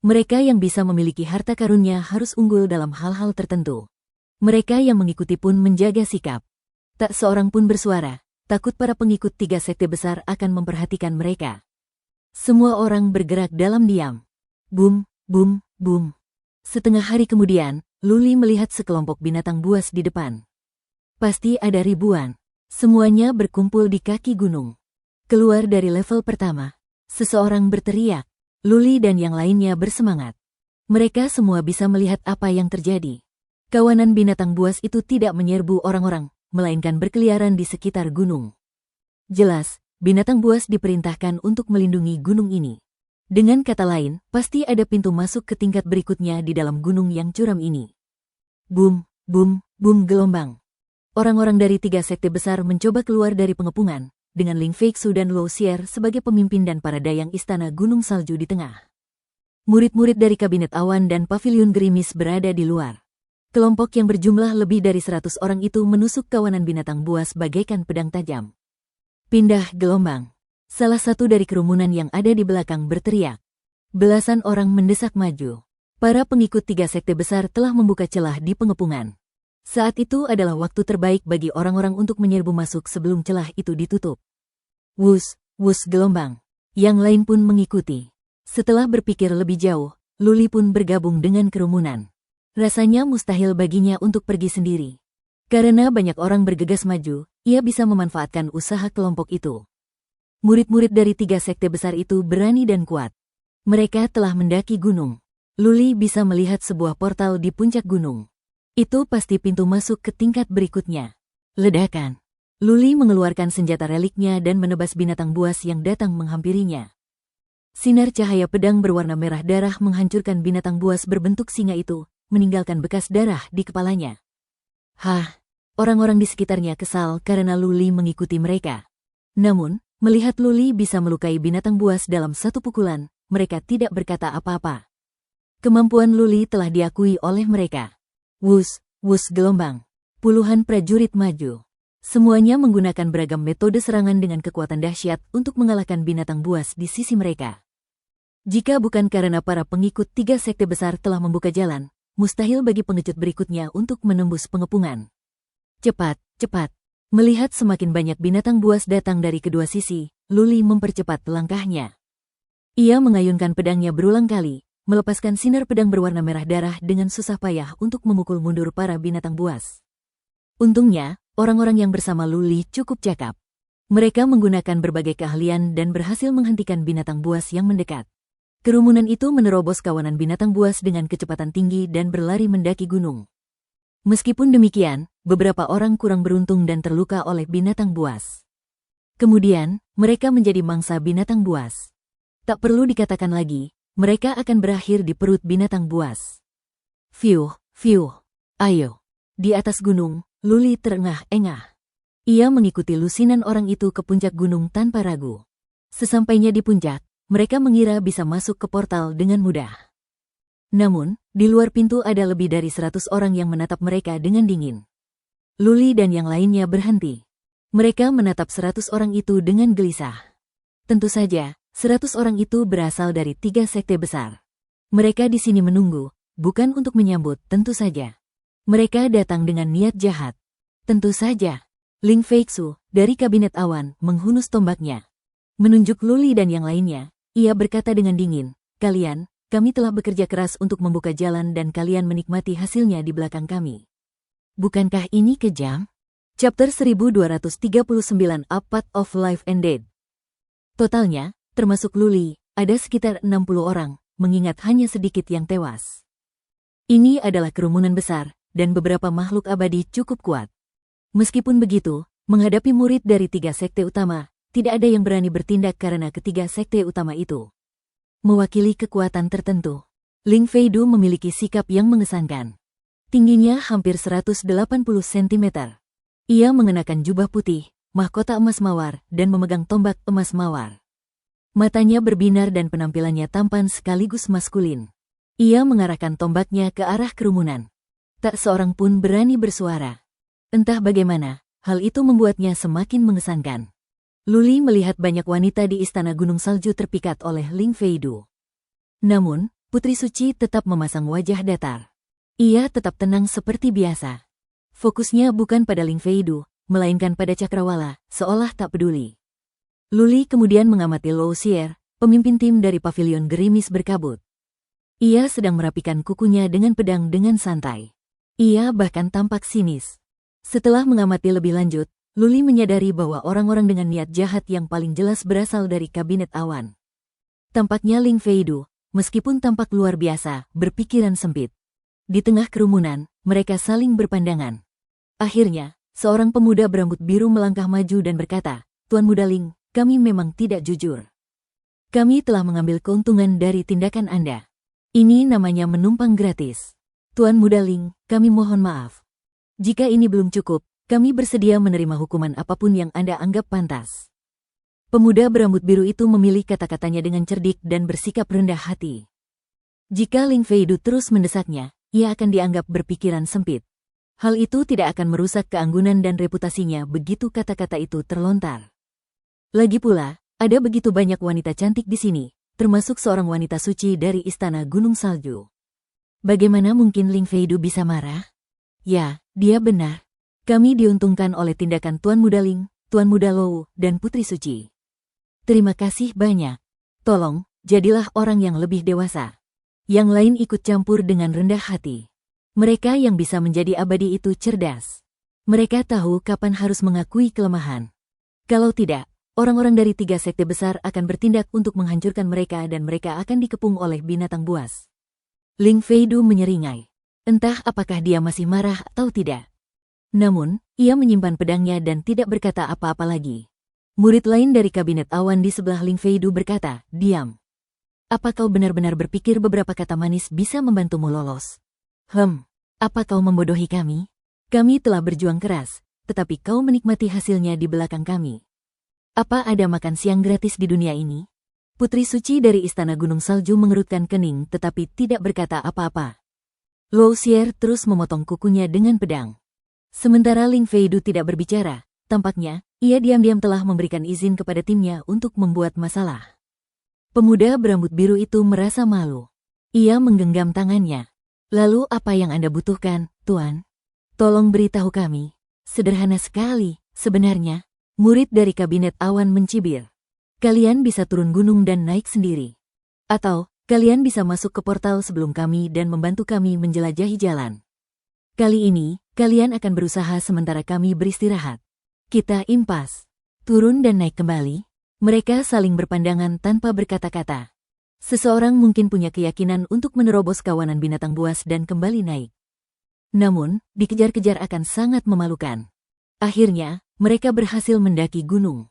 Mereka yang bisa memiliki harta karunnya harus unggul dalam hal-hal tertentu. Mereka yang mengikuti pun menjaga sikap. Tak seorang pun bersuara. Takut para pengikut 3 sekte besar akan memperhatikan mereka. Semua orang bergerak dalam diam. Bum, bum, bum. Setengah hari kemudian, Luli melihat sekelompok binatang buas di depan. Pasti ada ribuan. Semuanya berkumpul di kaki gunung. Keluar dari level pertama. Seseorang berteriak. Luli dan yang lainnya bersemangat. Mereka semua bisa melihat apa yang terjadi. Kawanan binatang buas itu tidak menyerbu orang-orang, melainkan berkeliaran di sekitar gunung. Jelas, binatang buas diperintahkan untuk melindungi gunung ini. Dengan kata lain, pasti ada pintu masuk ke tingkat berikutnya di dalam gunung yang curam ini. Boom, boom, boom gelombang. Orang-orang dari 3 sekte besar mencoba keluar dari pengepungan, dengan Ling Feixu dan Luo Xier sebagai pemimpin dan para dayang istana gunung salju di tengah. Murid-murid dari kabinet awan dan pavilion gerimis berada di luar. Kelompok yang berjumlah lebih dari 100 orang itu menusuk kawanan binatang buas bagaikan pedang tajam. Pindah gelombang. Salah satu dari kerumunan yang ada di belakang berteriak. Belasan orang mendesak maju. Para pengikut 3 sekte besar telah membuka celah di pengepungan. Saat itu adalah waktu terbaik bagi orang-orang untuk menyerbu masuk sebelum celah itu ditutup. Wus, wus gelombang. Yang lain pun mengikuti. Setelah berpikir lebih jauh, Luli pun bergabung dengan kerumunan. Rasanya mustahil baginya untuk pergi sendiri. Karena banyak orang bergegas maju, ia bisa memanfaatkan usaha kelompok itu. Murid-murid dari 3 sekte besar itu berani dan kuat. Mereka telah mendaki gunung. Luli bisa melihat sebuah portal di puncak gunung. Itu pasti pintu masuk ke tingkat berikutnya. Ledakan. Luli mengeluarkan senjata reliknya dan menebas binatang buas yang datang menghampirinya. Sinar cahaya pedang berwarna merah darah menghancurkan binatang buas berbentuk singa itu, meninggalkan bekas darah di kepalanya. Hah, orang-orang di sekitarnya kesal karena Luli mengikuti mereka. Namun, melihat Luli bisa melukai binatang buas dalam satu pukulan, mereka tidak berkata apa-apa. Kemampuan Luli telah diakui oleh mereka. Wus, wus gelombang. Puluhan prajurit maju. Semuanya menggunakan beragam metode serangan dengan kekuatan dahsyat untuk mengalahkan binatang buas di sisi mereka. Jika bukan karena para pengikut 3 sekte besar telah membuka jalan, mustahil bagi pengecut berikutnya untuk menembus pengepungan. Cepat, cepat. Melihat semakin banyak binatang buas datang dari kedua sisi, Luli mempercepat langkahnya. Ia mengayunkan pedangnya berulang kali, melepaskan sinar pedang berwarna merah darah dengan susah payah untuk memukul mundur para binatang buas. Untungnya, orang-orang yang bersama Luli cukup cakap. Mereka menggunakan berbagai keahlian dan berhasil menghentikan binatang buas yang mendekat. Kerumunan itu menerobos kawanan binatang buas dengan kecepatan tinggi dan berlari mendaki gunung. Meskipun demikian, beberapa orang kurang beruntung dan terluka oleh binatang buas. Kemudian, mereka menjadi mangsa binatang buas. Tak perlu dikatakan lagi, mereka akan berakhir di perut binatang buas. Fiuh, fiuh. Ayo. Di atas gunung, Luli terengah-engah. Ia mengikuti lusinan orang itu ke puncak gunung tanpa ragu. Sesampainya di puncak, mereka mengira bisa masuk ke portal dengan mudah. Namun, di luar pintu ada lebih dari 100 orang yang menatap mereka dengan dingin. Luli dan yang lainnya berhenti. Mereka menatap 100 orang itu dengan gelisah. Tentu saja, 100 orang itu berasal dari 3 sekte besar. Mereka di sini menunggu, bukan untuk menyambut, tentu saja. Mereka datang dengan niat jahat. Tentu saja. Ling Feixu, dari kabinet awan, menghunus tombaknya. Menunjuk Luli dan yang lainnya, ia berkata dengan dingin, kami telah bekerja keras untuk membuka jalan dan kalian menikmati hasilnya di belakang kami. Bukankah ini kejam? Chapter 1239 A Path of Life and Death. Totalnya, termasuk Luli, ada sekitar 60 orang, mengingat hanya sedikit yang tewas. Ini adalah kerumunan besar, dan beberapa makhluk abadi cukup kuat. Meskipun begitu, menghadapi murid dari 3 sekte utama, tidak ada yang berani bertindak karena ketiga sekte utama itu mewakili kekuatan tertentu. Ling Feidu memiliki sikap yang mengesankan. Tingginya hampir 180 cm. Ia mengenakan jubah putih, mahkota emas mawar, dan memegang tombak emas mawar. Matanya berbinar dan penampilannya tampan sekaligus maskulin. Ia mengarahkan tombaknya ke arah kerumunan. Tak seorang pun berani bersuara. Entah bagaimana, hal itu membuatnya semakin mengesankan. Luli melihat banyak wanita di istana gunung salju terpikat oleh Ling Feidu. Namun, Putri Suci tetap memasang wajah datar. Ia tetap tenang seperti biasa. Fokusnya bukan pada Ling Feidu, melainkan pada Cakrawala, seolah tak peduli. Luli kemudian mengamati Luo Xier, pemimpin tim dari pavilion gerimis berkabut. Ia sedang merapikan kukunya dengan pedang dengan santai. Ia bahkan tampak sinis. Setelah mengamati lebih lanjut, Luli menyadari bahwa orang-orang dengan niat jahat yang paling jelas berasal dari kabinet awan. Tampaknya Ling Feidu, meskipun tampak luar biasa, berpikiran sempit. Di tengah kerumunan, mereka saling berpandangan. Akhirnya, seorang pemuda berambut biru melangkah maju dan berkata, "Tuan Muda Ling, kami memang tidak jujur. Kami telah mengambil keuntungan dari tindakan Anda. Ini namanya menumpang gratis. Tuan Muda Ling, kami mohon maaf. Jika ini belum cukup, kami bersedia menerima hukuman apapun yang Anda anggap pantas." Pemuda berambut biru itu memilih kata-katanya dengan cerdik dan bersikap rendah hati. Jika Ling Feidu terus mendesaknya, ia akan dianggap berpikiran sempit. Hal itu tidak akan merusak keanggunan dan reputasinya begitu kata-kata itu terlontar. Lagi pula, ada begitu banyak wanita cantik di sini, termasuk seorang wanita suci dari Istana Gunung Salju. Bagaimana mungkin Ling Feidu bisa marah? Ya, dia benar. Kami diuntungkan oleh tindakan Tuan Muda Ling, Tuan Muda Lou, dan Putri Suci. Terima kasih banyak. Tolong, jadilah orang yang lebih dewasa. Yang lain ikut campur dengan rendah hati. Mereka yang bisa menjadi abadi itu cerdas. Mereka tahu kapan harus mengakui kelemahan. Kalau tidak, orang-orang dari 3 sekte besar akan bertindak untuk menghancurkan mereka dan mereka akan dikepung oleh binatang buas. Ling Feidu menyeringai. Entah apakah dia masih marah atau tidak. Namun, ia menyimpan pedangnya dan tidak berkata apa-apa lagi. Murid lain dari kabinet awan di sebelah Ling Feidu berkata, "Diam. Apa kau benar-benar berpikir beberapa kata manis bisa membantumu lolos? Apa kau membodohi kami? Kami telah berjuang keras, tetapi kau menikmati hasilnya di belakang kami. Apa ada makan siang gratis di dunia ini?" Putri Suci dari Istana Gunung Salju mengerutkan kening tetapi tidak berkata apa-apa. Lou Xier terus memotong kukunya dengan pedang. Sementara Ling Feidu tidak berbicara, tampaknya ia diam-diam telah memberikan izin kepada timnya untuk membuat masalah. Pemuda berambut biru itu merasa malu. Ia menggenggam tangannya. "Lalu apa yang Anda butuhkan, Tuan? Tolong beritahu kami." "Sederhana sekali, sebenarnya." Murid dari kabinet awan mencibir. "Kalian bisa turun gunung dan naik sendiri. Atau, kalian bisa masuk ke portal sebelum kami dan membantu kami menjelajahi jalan. Kali ini, kalian akan berusaha sementara kami beristirahat. Kita impas." Turun dan naik kembali. Mereka saling berpandangan tanpa berkata-kata. Seseorang mungkin punya keyakinan untuk menerobos kawanan binatang buas dan kembali naik. Namun, dikejar-kejar akan sangat memalukan. Akhirnya, mereka berhasil mendaki gunung.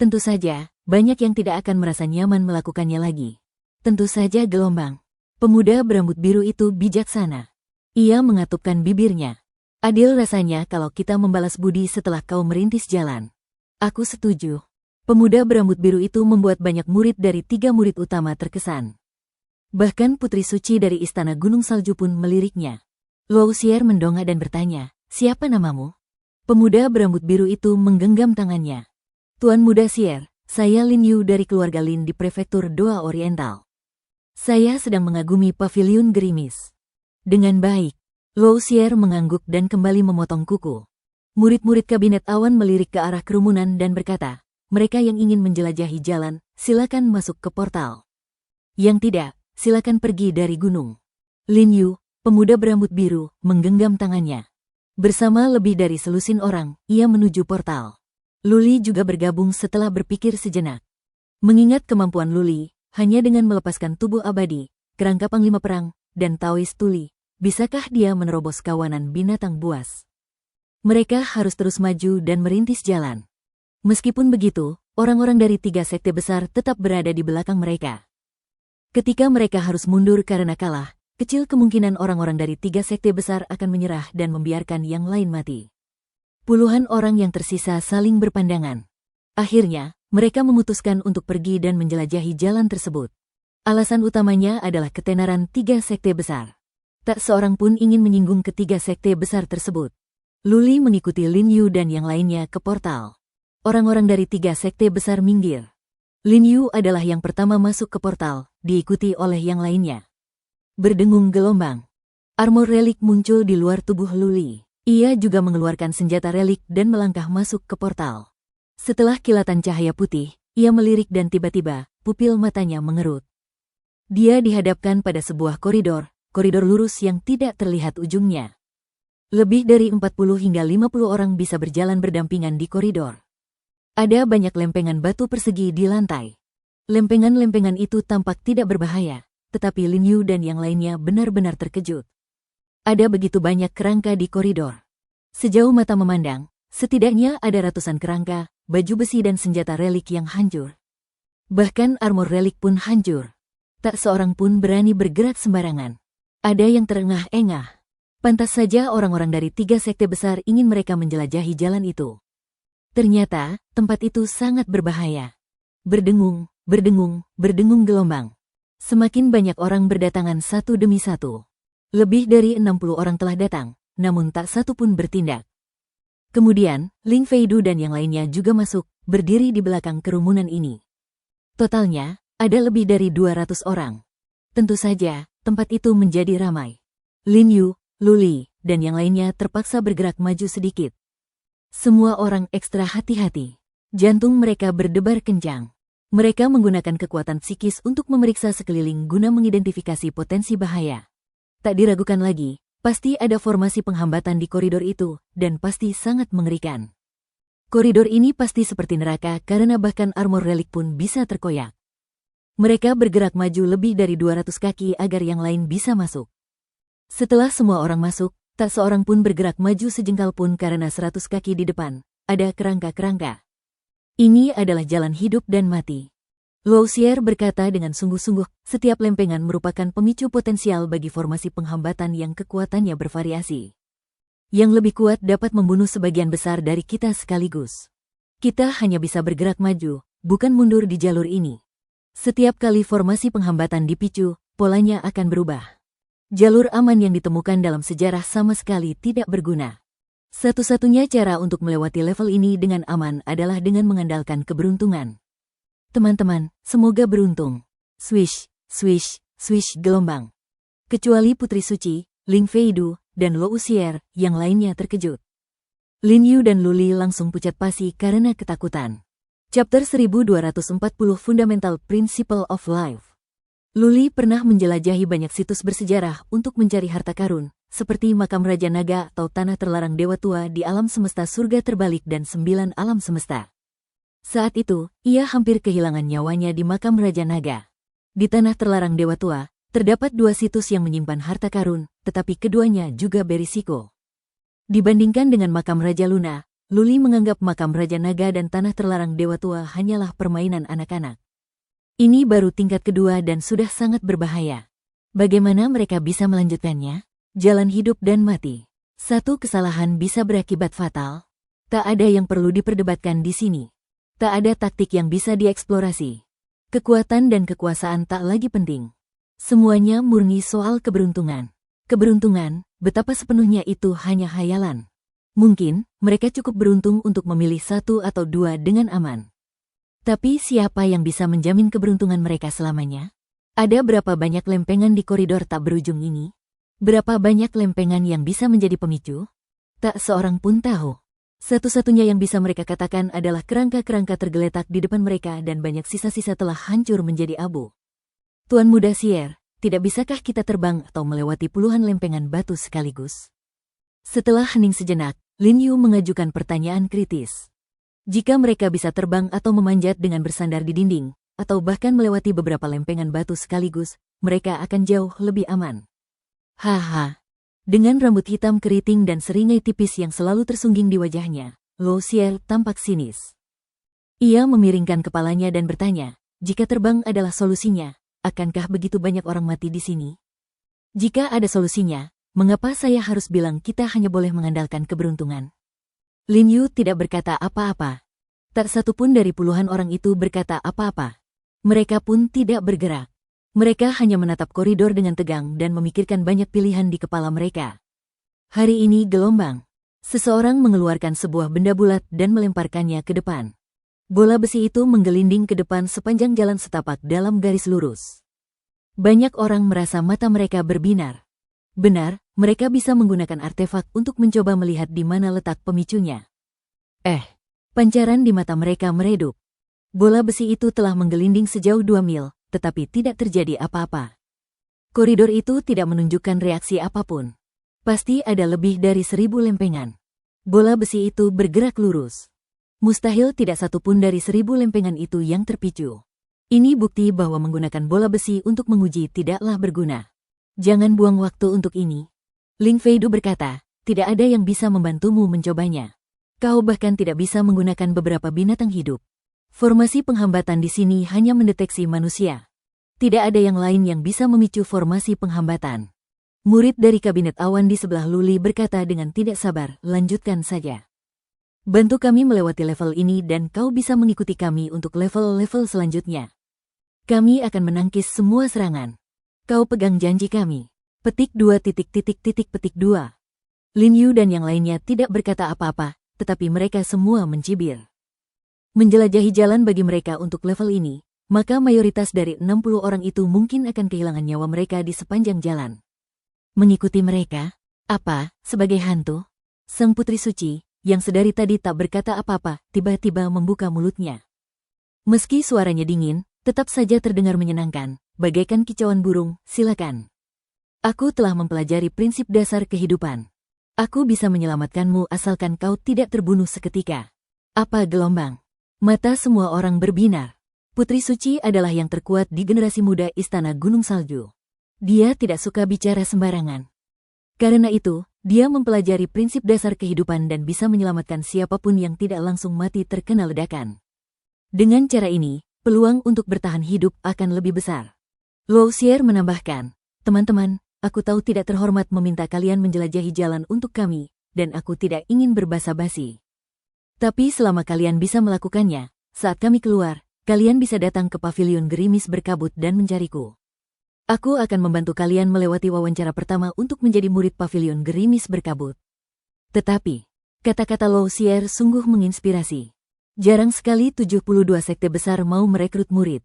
Tentu saja, banyak yang tidak akan merasa nyaman melakukannya lagi. Tentu saja gelombang. Pemuda berambut biru itu bijaksana. Ia mengatupkan bibirnya. "Adil rasanya kalau kita membalas budi setelah kau merintis jalan." "Aku setuju." Pemuda berambut biru itu membuat banyak murid dari 3 murid utama terkesan. Bahkan Putri Suci dari Istana Gunung Salju pun meliriknya. Lou Xier mendongak dan bertanya, "Siapa namamu?" Pemuda berambut biru itu menggenggam tangannya. "Tuan Muda Xier, saya Lin Yu dari keluarga Lin di Prefektur Doa Oriental. Saya sedang mengagumi paviliun gerimis." Dengan baik, Lou Xier mengangguk dan kembali memotong kuku. Murid-murid kabinet awan melirik ke arah kerumunan dan berkata, "Mereka yang ingin menjelajahi jalan, silakan masuk ke portal. Yang tidak, silakan pergi dari gunung." Lin Yu, pemuda berambut biru, menggenggam tangannya. Bersama lebih dari selusin orang, ia menuju portal. Luli juga bergabung setelah berpikir sejenak. Mengingat kemampuan Luli, hanya dengan melepaskan tubuh abadi, kerangka panglima perang, dan Taoist tuli, bisakah dia menerobos kawanan binatang buas? Mereka harus terus maju dan merintis jalan. Meskipun begitu, orang-orang dari 3 sekte besar tetap berada di belakang mereka. Ketika mereka harus mundur karena kalah, kecil kemungkinan orang-orang dari 3 sekte besar akan menyerah dan membiarkan yang lain mati. Puluhan orang yang tersisa saling berpandangan. Akhirnya, mereka memutuskan untuk pergi dan menjelajahi jalan tersebut. Alasan utamanya adalah ketenaran 3 sekte besar. Tak seorang pun ingin menyinggung ketiga sekte besar tersebut. Luli mengikuti Lin Yu dan yang lainnya ke portal. Orang-orang dari 3 sekte besar minggir. Lin Yu adalah yang pertama masuk ke portal, diikuti oleh yang lainnya. Berdengung gelombang. Armor relik muncul di luar tubuh Luli. Ia juga mengeluarkan senjata relik dan melangkah masuk ke portal. Setelah kilatan cahaya putih, ia melirik dan tiba-tiba, pupil matanya mengerut. Dia dihadapkan pada sebuah koridor lurus yang tidak terlihat ujungnya. Lebih dari 40 hingga 50 orang bisa berjalan berdampingan di koridor. Ada banyak lempengan batu persegi di lantai. Lempengan-lempengan itu tampak tidak berbahaya, tetapi Lin Yu dan yang lainnya benar-benar terkejut. Ada begitu banyak kerangka di koridor. Sejauh mata memandang, setidaknya ada ratusan kerangka, baju besi dan senjata relik yang hancur. Bahkan armor relik pun hancur. Tak seorang pun berani bergerak sembarangan. Ada yang terengah-engah. Pantas saja orang-orang dari 3 sekte besar ingin mereka menjelajahi jalan itu. Ternyata, tempat itu sangat berbahaya. Berdengung, berdengung, berdengung gelombang. Semakin banyak orang berdatangan satu demi satu. Lebih dari 60 orang telah datang, namun tak satu pun bertindak. Kemudian, Ling Feidu dan yang lainnya juga masuk, berdiri di belakang kerumunan ini. Totalnya, ada lebih dari 200 orang. Tentu saja, tempat itu menjadi ramai. Lin Yu, Lu Li, dan yang lainnya terpaksa bergerak maju sedikit. Semua orang ekstra hati-hati. Jantung mereka berdebar kencang. Mereka menggunakan kekuatan psikis untuk memeriksa sekeliling guna mengidentifikasi potensi bahaya. Tak diragukan lagi, pasti ada formasi penghambatan di koridor itu, dan pasti sangat mengerikan. Koridor ini pasti seperti neraka karena bahkan armor relik pun bisa terkoyak. Mereka bergerak maju lebih dari 200 kaki agar yang lain bisa masuk. Setelah semua orang masuk, tak seorang pun bergerak maju sejengkal pun karena 100 kaki di depan, ada kerangka-kerangka. Ini adalah jalan hidup dan mati. Luo Xier berkata dengan sungguh-sungguh, setiap lempengan merupakan pemicu potensial bagi formasi penghambatan yang kekuatannya bervariasi. Yang lebih kuat dapat membunuh sebagian besar dari kita sekaligus. Kita hanya bisa bergerak maju, bukan mundur di jalur ini. Setiap kali formasi penghambatan dipicu, polanya akan berubah. Jalur aman yang ditemukan dalam sejarah sama sekali tidak berguna. Satu-satunya cara untuk melewati level ini dengan aman adalah dengan mengandalkan keberuntungan. Teman-teman, semoga beruntung. Swish, swish, swish gelombang. Kecuali Putri Suci, Ling Feidu, dan Luo Xier, yang lainnya terkejut. Lin Yu dan Lu Li langsung pucat pasi karena ketakutan. Chapter 1240 Fundamental Principle of Life. Lu Li pernah menjelajahi banyak situs bersejarah untuk mencari harta karun, seperti makam Raja Naga atau tanah terlarang Dewa Tua di alam semesta surga terbalik dan 9 alam semesta. Saat itu, ia hampir kehilangan nyawanya di makam Raja Naga. Di tanah terlarang Dewa Tua, terdapat 2 situs yang menyimpan harta karun, tetapi keduanya juga berisiko. Dibandingkan dengan makam Raja Luna, Lu Li menganggap makam Raja Naga dan tanah terlarang Dewa Tua hanyalah permainan anak-anak. Ini baru tingkat kedua dan sudah sangat berbahaya. Bagaimana mereka bisa melanjutkannya? Jalan hidup dan mati. Satu kesalahan bisa berakibat fatal. Tak ada yang perlu diperdebatkan di sini. Tak ada taktik yang bisa dieksplorasi. Kekuatan dan kekuasaan tak lagi penting. Semuanya murni soal keberuntungan. Keberuntungan, betapa sepenuhnya itu hanya hayalan. Mungkin, mereka cukup beruntung untuk memilih 1 atau 2 dengan aman. Tapi siapa yang bisa menjamin keberuntungan mereka selamanya? Ada berapa banyak lempengan di koridor tak berujung ini? Berapa banyak lempengan yang bisa menjadi pemicu? Tak seorang pun tahu. Satu-satunya yang bisa mereka katakan adalah kerangka-kerangka tergeletak di depan mereka dan banyak sisa-sisa telah hancur menjadi abu. Tuan Muda Xier, tidak bisakah kita terbang atau melewati puluhan lempengan batu sekaligus? Setelah hening sejenak, Lin Yu mengajukan pertanyaan kritis. Jika mereka bisa terbang atau memanjat dengan bersandar di dinding, atau bahkan melewati beberapa lempengan batu sekaligus, mereka akan jauh lebih aman. Haha. Dengan rambut hitam keriting dan seringai tipis yang selalu tersungging di wajahnya, Luo Xier tampak sinis. Ia memiringkan kepalanya dan bertanya, jika terbang adalah solusinya, akankah begitu banyak orang mati di sini? Jika ada solusinya, mengapa saya harus bilang kita hanya boleh mengandalkan keberuntungan? Lin Yu tidak berkata apa-apa. Tak satu pun dari puluhan orang itu berkata apa-apa. Mereka pun tidak bergerak. Mereka hanya menatap koridor dengan tegang dan memikirkan banyak pilihan di kepala mereka. Hari ini gelombang. Seseorang mengeluarkan sebuah benda bulat dan melemparkannya ke depan. Bola besi itu menggelinding ke depan sepanjang jalan setapak dalam garis lurus. Banyak orang merasa mata mereka berbinar. Benar, mereka bisa menggunakan artefak untuk mencoba melihat di mana letak pemicunya. Pancaran di mata mereka meredup. Bola besi itu telah menggelinding sejauh 2 mil. Tetapi tidak terjadi apa-apa. Koridor itu tidak menunjukkan reaksi apapun. Pasti ada lebih dari 1000 lempengan. Bola besi itu bergerak lurus. Mustahil tidak satu pun dari 1000 lempengan itu yang terpicu. Ini bukti bahwa menggunakan bola besi untuk menguji tidaklah berguna. Jangan buang waktu untuk ini. Ling Feidu berkata, tidak ada yang bisa membantumu mencobanya. Kau bahkan tidak bisa menggunakan beberapa binatang hidup. Formasi penghambatan di sini hanya mendeteksi manusia. Tidak ada yang lain yang bisa memicu formasi penghambatan. Murid dari kabinet awan di sebelah Luli berkata dengan tidak sabar, lanjutkan saja. Bantu kami melewati level ini dan kau bisa mengikuti kami untuk level-level selanjutnya. Kami akan menangkis semua serangan. Kau pegang janji kami. Petik 2. Petik 2. Lin Yu dan yang lainnya tidak berkata apa-apa, tetapi mereka semua mencibir. Menjelajahi jalan bagi mereka untuk level ini, maka mayoritas dari 60 orang itu mungkin akan kehilangan nyawa mereka di sepanjang jalan. Mengikuti mereka? Apa, sebagai hantu? Sang putri suci, yang sedari tadi tak berkata apa-apa, tiba-tiba membuka mulutnya. Meski suaranya dingin, tetap saja terdengar menyenangkan, bagaikan kicauan burung, silakan. Aku telah mempelajari prinsip dasar kehidupan. Aku bisa menyelamatkanmu asalkan kau tidak terbunuh seketika. Apa gelombang? Mata semua orang berbinar. Putri suci adalah yang terkuat di generasi muda Istana Gunung Salju. Dia tidak suka bicara sembarangan. Karena itu, dia mempelajari prinsip dasar kehidupan dan bisa menyelamatkan siapapun yang tidak langsung mati terkena ledakan. Dengan cara ini, peluang untuk bertahan hidup akan lebih besar. Luo Xier menambahkan, teman-teman, aku tahu tidak terhormat meminta kalian menjelajahi jalan untuk kami, dan aku tidak ingin berbasa-basi. Tapi selama kalian bisa melakukannya, saat kami keluar, kalian bisa datang ke pavilion gerimis berkabut dan mencariku. Aku akan membantu kalian melewati wawancara pertama untuk menjadi murid pavilion gerimis berkabut. Tetapi, kata-kata Luo Xier sungguh menginspirasi. Jarang sekali 72 sekte besar mau merekrut murid.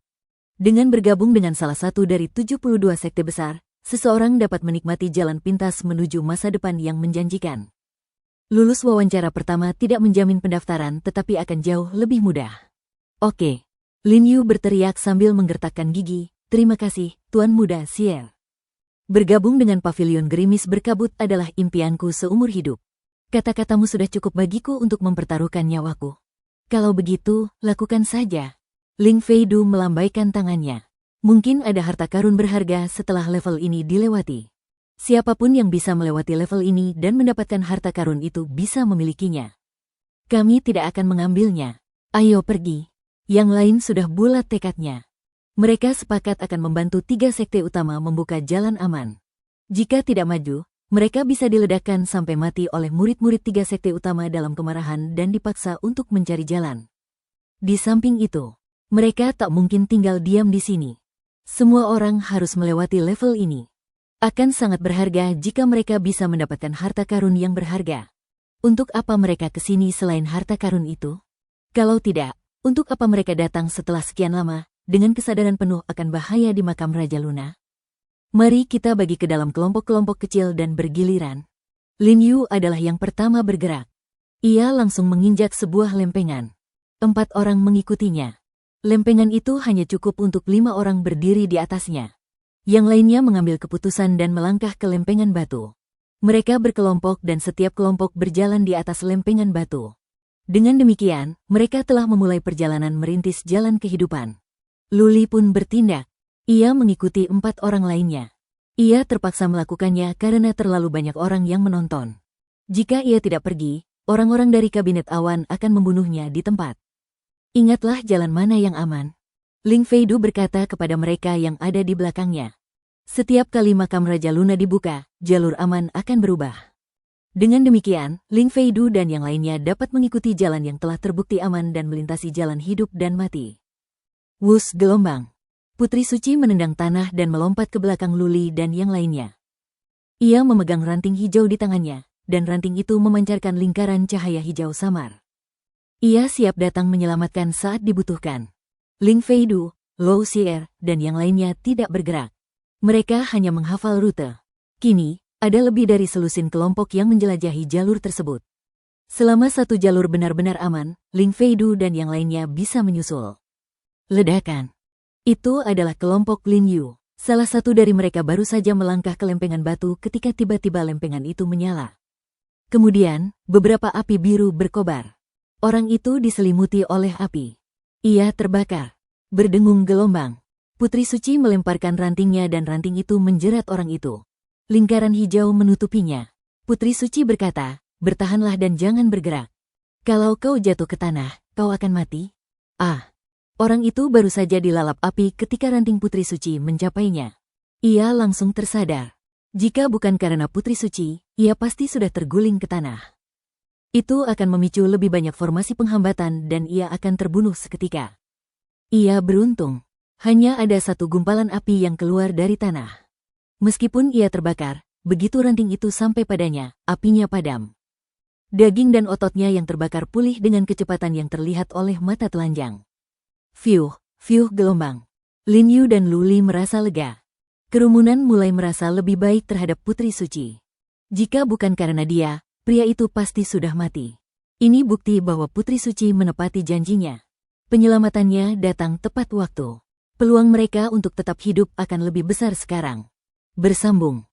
Dengan bergabung dengan salah satu dari 72 sekte besar, seseorang dapat menikmati jalan pintas menuju masa depan yang menjanjikan. Lulus wawancara pertama tidak menjamin pendaftaran tetapi akan jauh lebih mudah. Oke. Lin Yu berteriak sambil menggertakkan gigi, terima kasih, Tuan Muda Xier. Bergabung dengan pavilion gerimis berkabut adalah impianku seumur hidup. Kata-katamu sudah cukup bagiku untuk mempertaruhkan nyawaku. Kalau begitu, lakukan saja. Ling Feidu melambaikan tangannya. Mungkin ada harta karun berharga setelah level ini dilewati. Siapapun yang bisa melewati level ini dan mendapatkan harta karun itu bisa memilikinya. Kami tidak akan mengambilnya. Ayo pergi. Yang lain sudah bulat tekadnya. Mereka sepakat akan membantu 3 sekte utama membuka jalan aman. Jika tidak maju, mereka bisa diledakkan sampai mati oleh murid-murid 3 sekte utama dalam kemarahan dan dipaksa untuk mencari jalan. Di samping itu, mereka tak mungkin tinggal diam di sini. Semua orang harus melewati level ini. Akan sangat berharga jika mereka bisa mendapatkan harta karun yang berharga. Untuk apa mereka ke sini selain harta karun itu? Kalau tidak, untuk apa mereka datang setelah sekian lama, dengan kesadaran penuh akan bahaya di makam Raja Luna? Mari kita bagi ke dalam kelompok-kelompok kecil dan bergiliran. Lin Yu adalah yang pertama bergerak. Ia langsung menginjak sebuah lempengan. 4 orang mengikutinya. Lempengan itu hanya cukup untuk 5 orang berdiri di atasnya. Yang lainnya mengambil keputusan dan melangkah ke lempengan batu. Mereka berkelompok dan setiap kelompok berjalan di atas lempengan batu. Dengan demikian, mereka telah memulai perjalanan merintis jalan kehidupan. Luli pun bertindak. Ia mengikuti 4 orang lainnya. Ia terpaksa melakukannya karena terlalu banyak orang yang menonton. Jika ia tidak pergi, orang-orang dari kabinet awan akan membunuhnya di tempat. Ingatlah jalan mana yang aman. Ling Feidu berkata kepada mereka yang ada di belakangnya. Setiap kali makam Raja Luna dibuka, jalur aman akan berubah. Dengan demikian, Ling Feidu dan yang lainnya dapat mengikuti jalan yang telah terbukti aman dan melintasi jalan hidup dan mati. Wus gelombang. Putri suci menendang tanah dan melompat ke belakang Luli dan yang lainnya. Ia memegang ranting hijau di tangannya, dan ranting itu memancarkan lingkaran cahaya hijau samar. Ia siap datang menyelamatkan saat dibutuhkan. Ling Feidu, Luo Xier, dan yang lainnya tidak bergerak. Mereka hanya menghafal rute. Kini, ada lebih dari selusin kelompok yang menjelajahi jalur tersebut. Selama satu jalur benar-benar aman, Ling Feidu dan yang lainnya bisa menyusul. Ledakan. Itu adalah kelompok Lin Yu. Salah satu dari mereka baru saja melangkah ke lempengan batu ketika tiba-tiba lempengan itu menyala. Kemudian, beberapa api biru berkobar. Orang itu diselimuti oleh api. Ia terbakar. Berdengung gelombang. Putri Suci melemparkan rantingnya dan ranting itu menjerat orang itu. Lingkaran hijau menutupinya. Putri Suci berkata, "Bertahanlah dan jangan bergerak. Kalau kau jatuh ke tanah, kau akan mati." Ah! Orang itu baru saja dilalap api ketika ranting Putri Suci mencapainya. Ia langsung tersadar. Jika bukan karena Putri Suci, ia pasti sudah terguling ke tanah. Itu akan memicu lebih banyak formasi penghambatan dan ia akan terbunuh seketika. Ia beruntung. Hanya ada satu gumpalan api yang keluar dari tanah. Meskipun ia terbakar, begitu ranting itu sampai padanya, apinya padam. Daging dan ototnya yang terbakar pulih dengan kecepatan yang terlihat oleh mata telanjang. Fiuh, fiuh gelombang. Lin Yu dan Lu Li merasa lega. Kerumunan mulai merasa lebih baik terhadap Putri Suci. Jika bukan karena dia, pria itu pasti sudah mati. Ini bukti bahwa Putri Suci menepati janjinya. Penyelamatannya datang tepat waktu. Peluang mereka untuk tetap hidup akan lebih besar sekarang. Bersambung.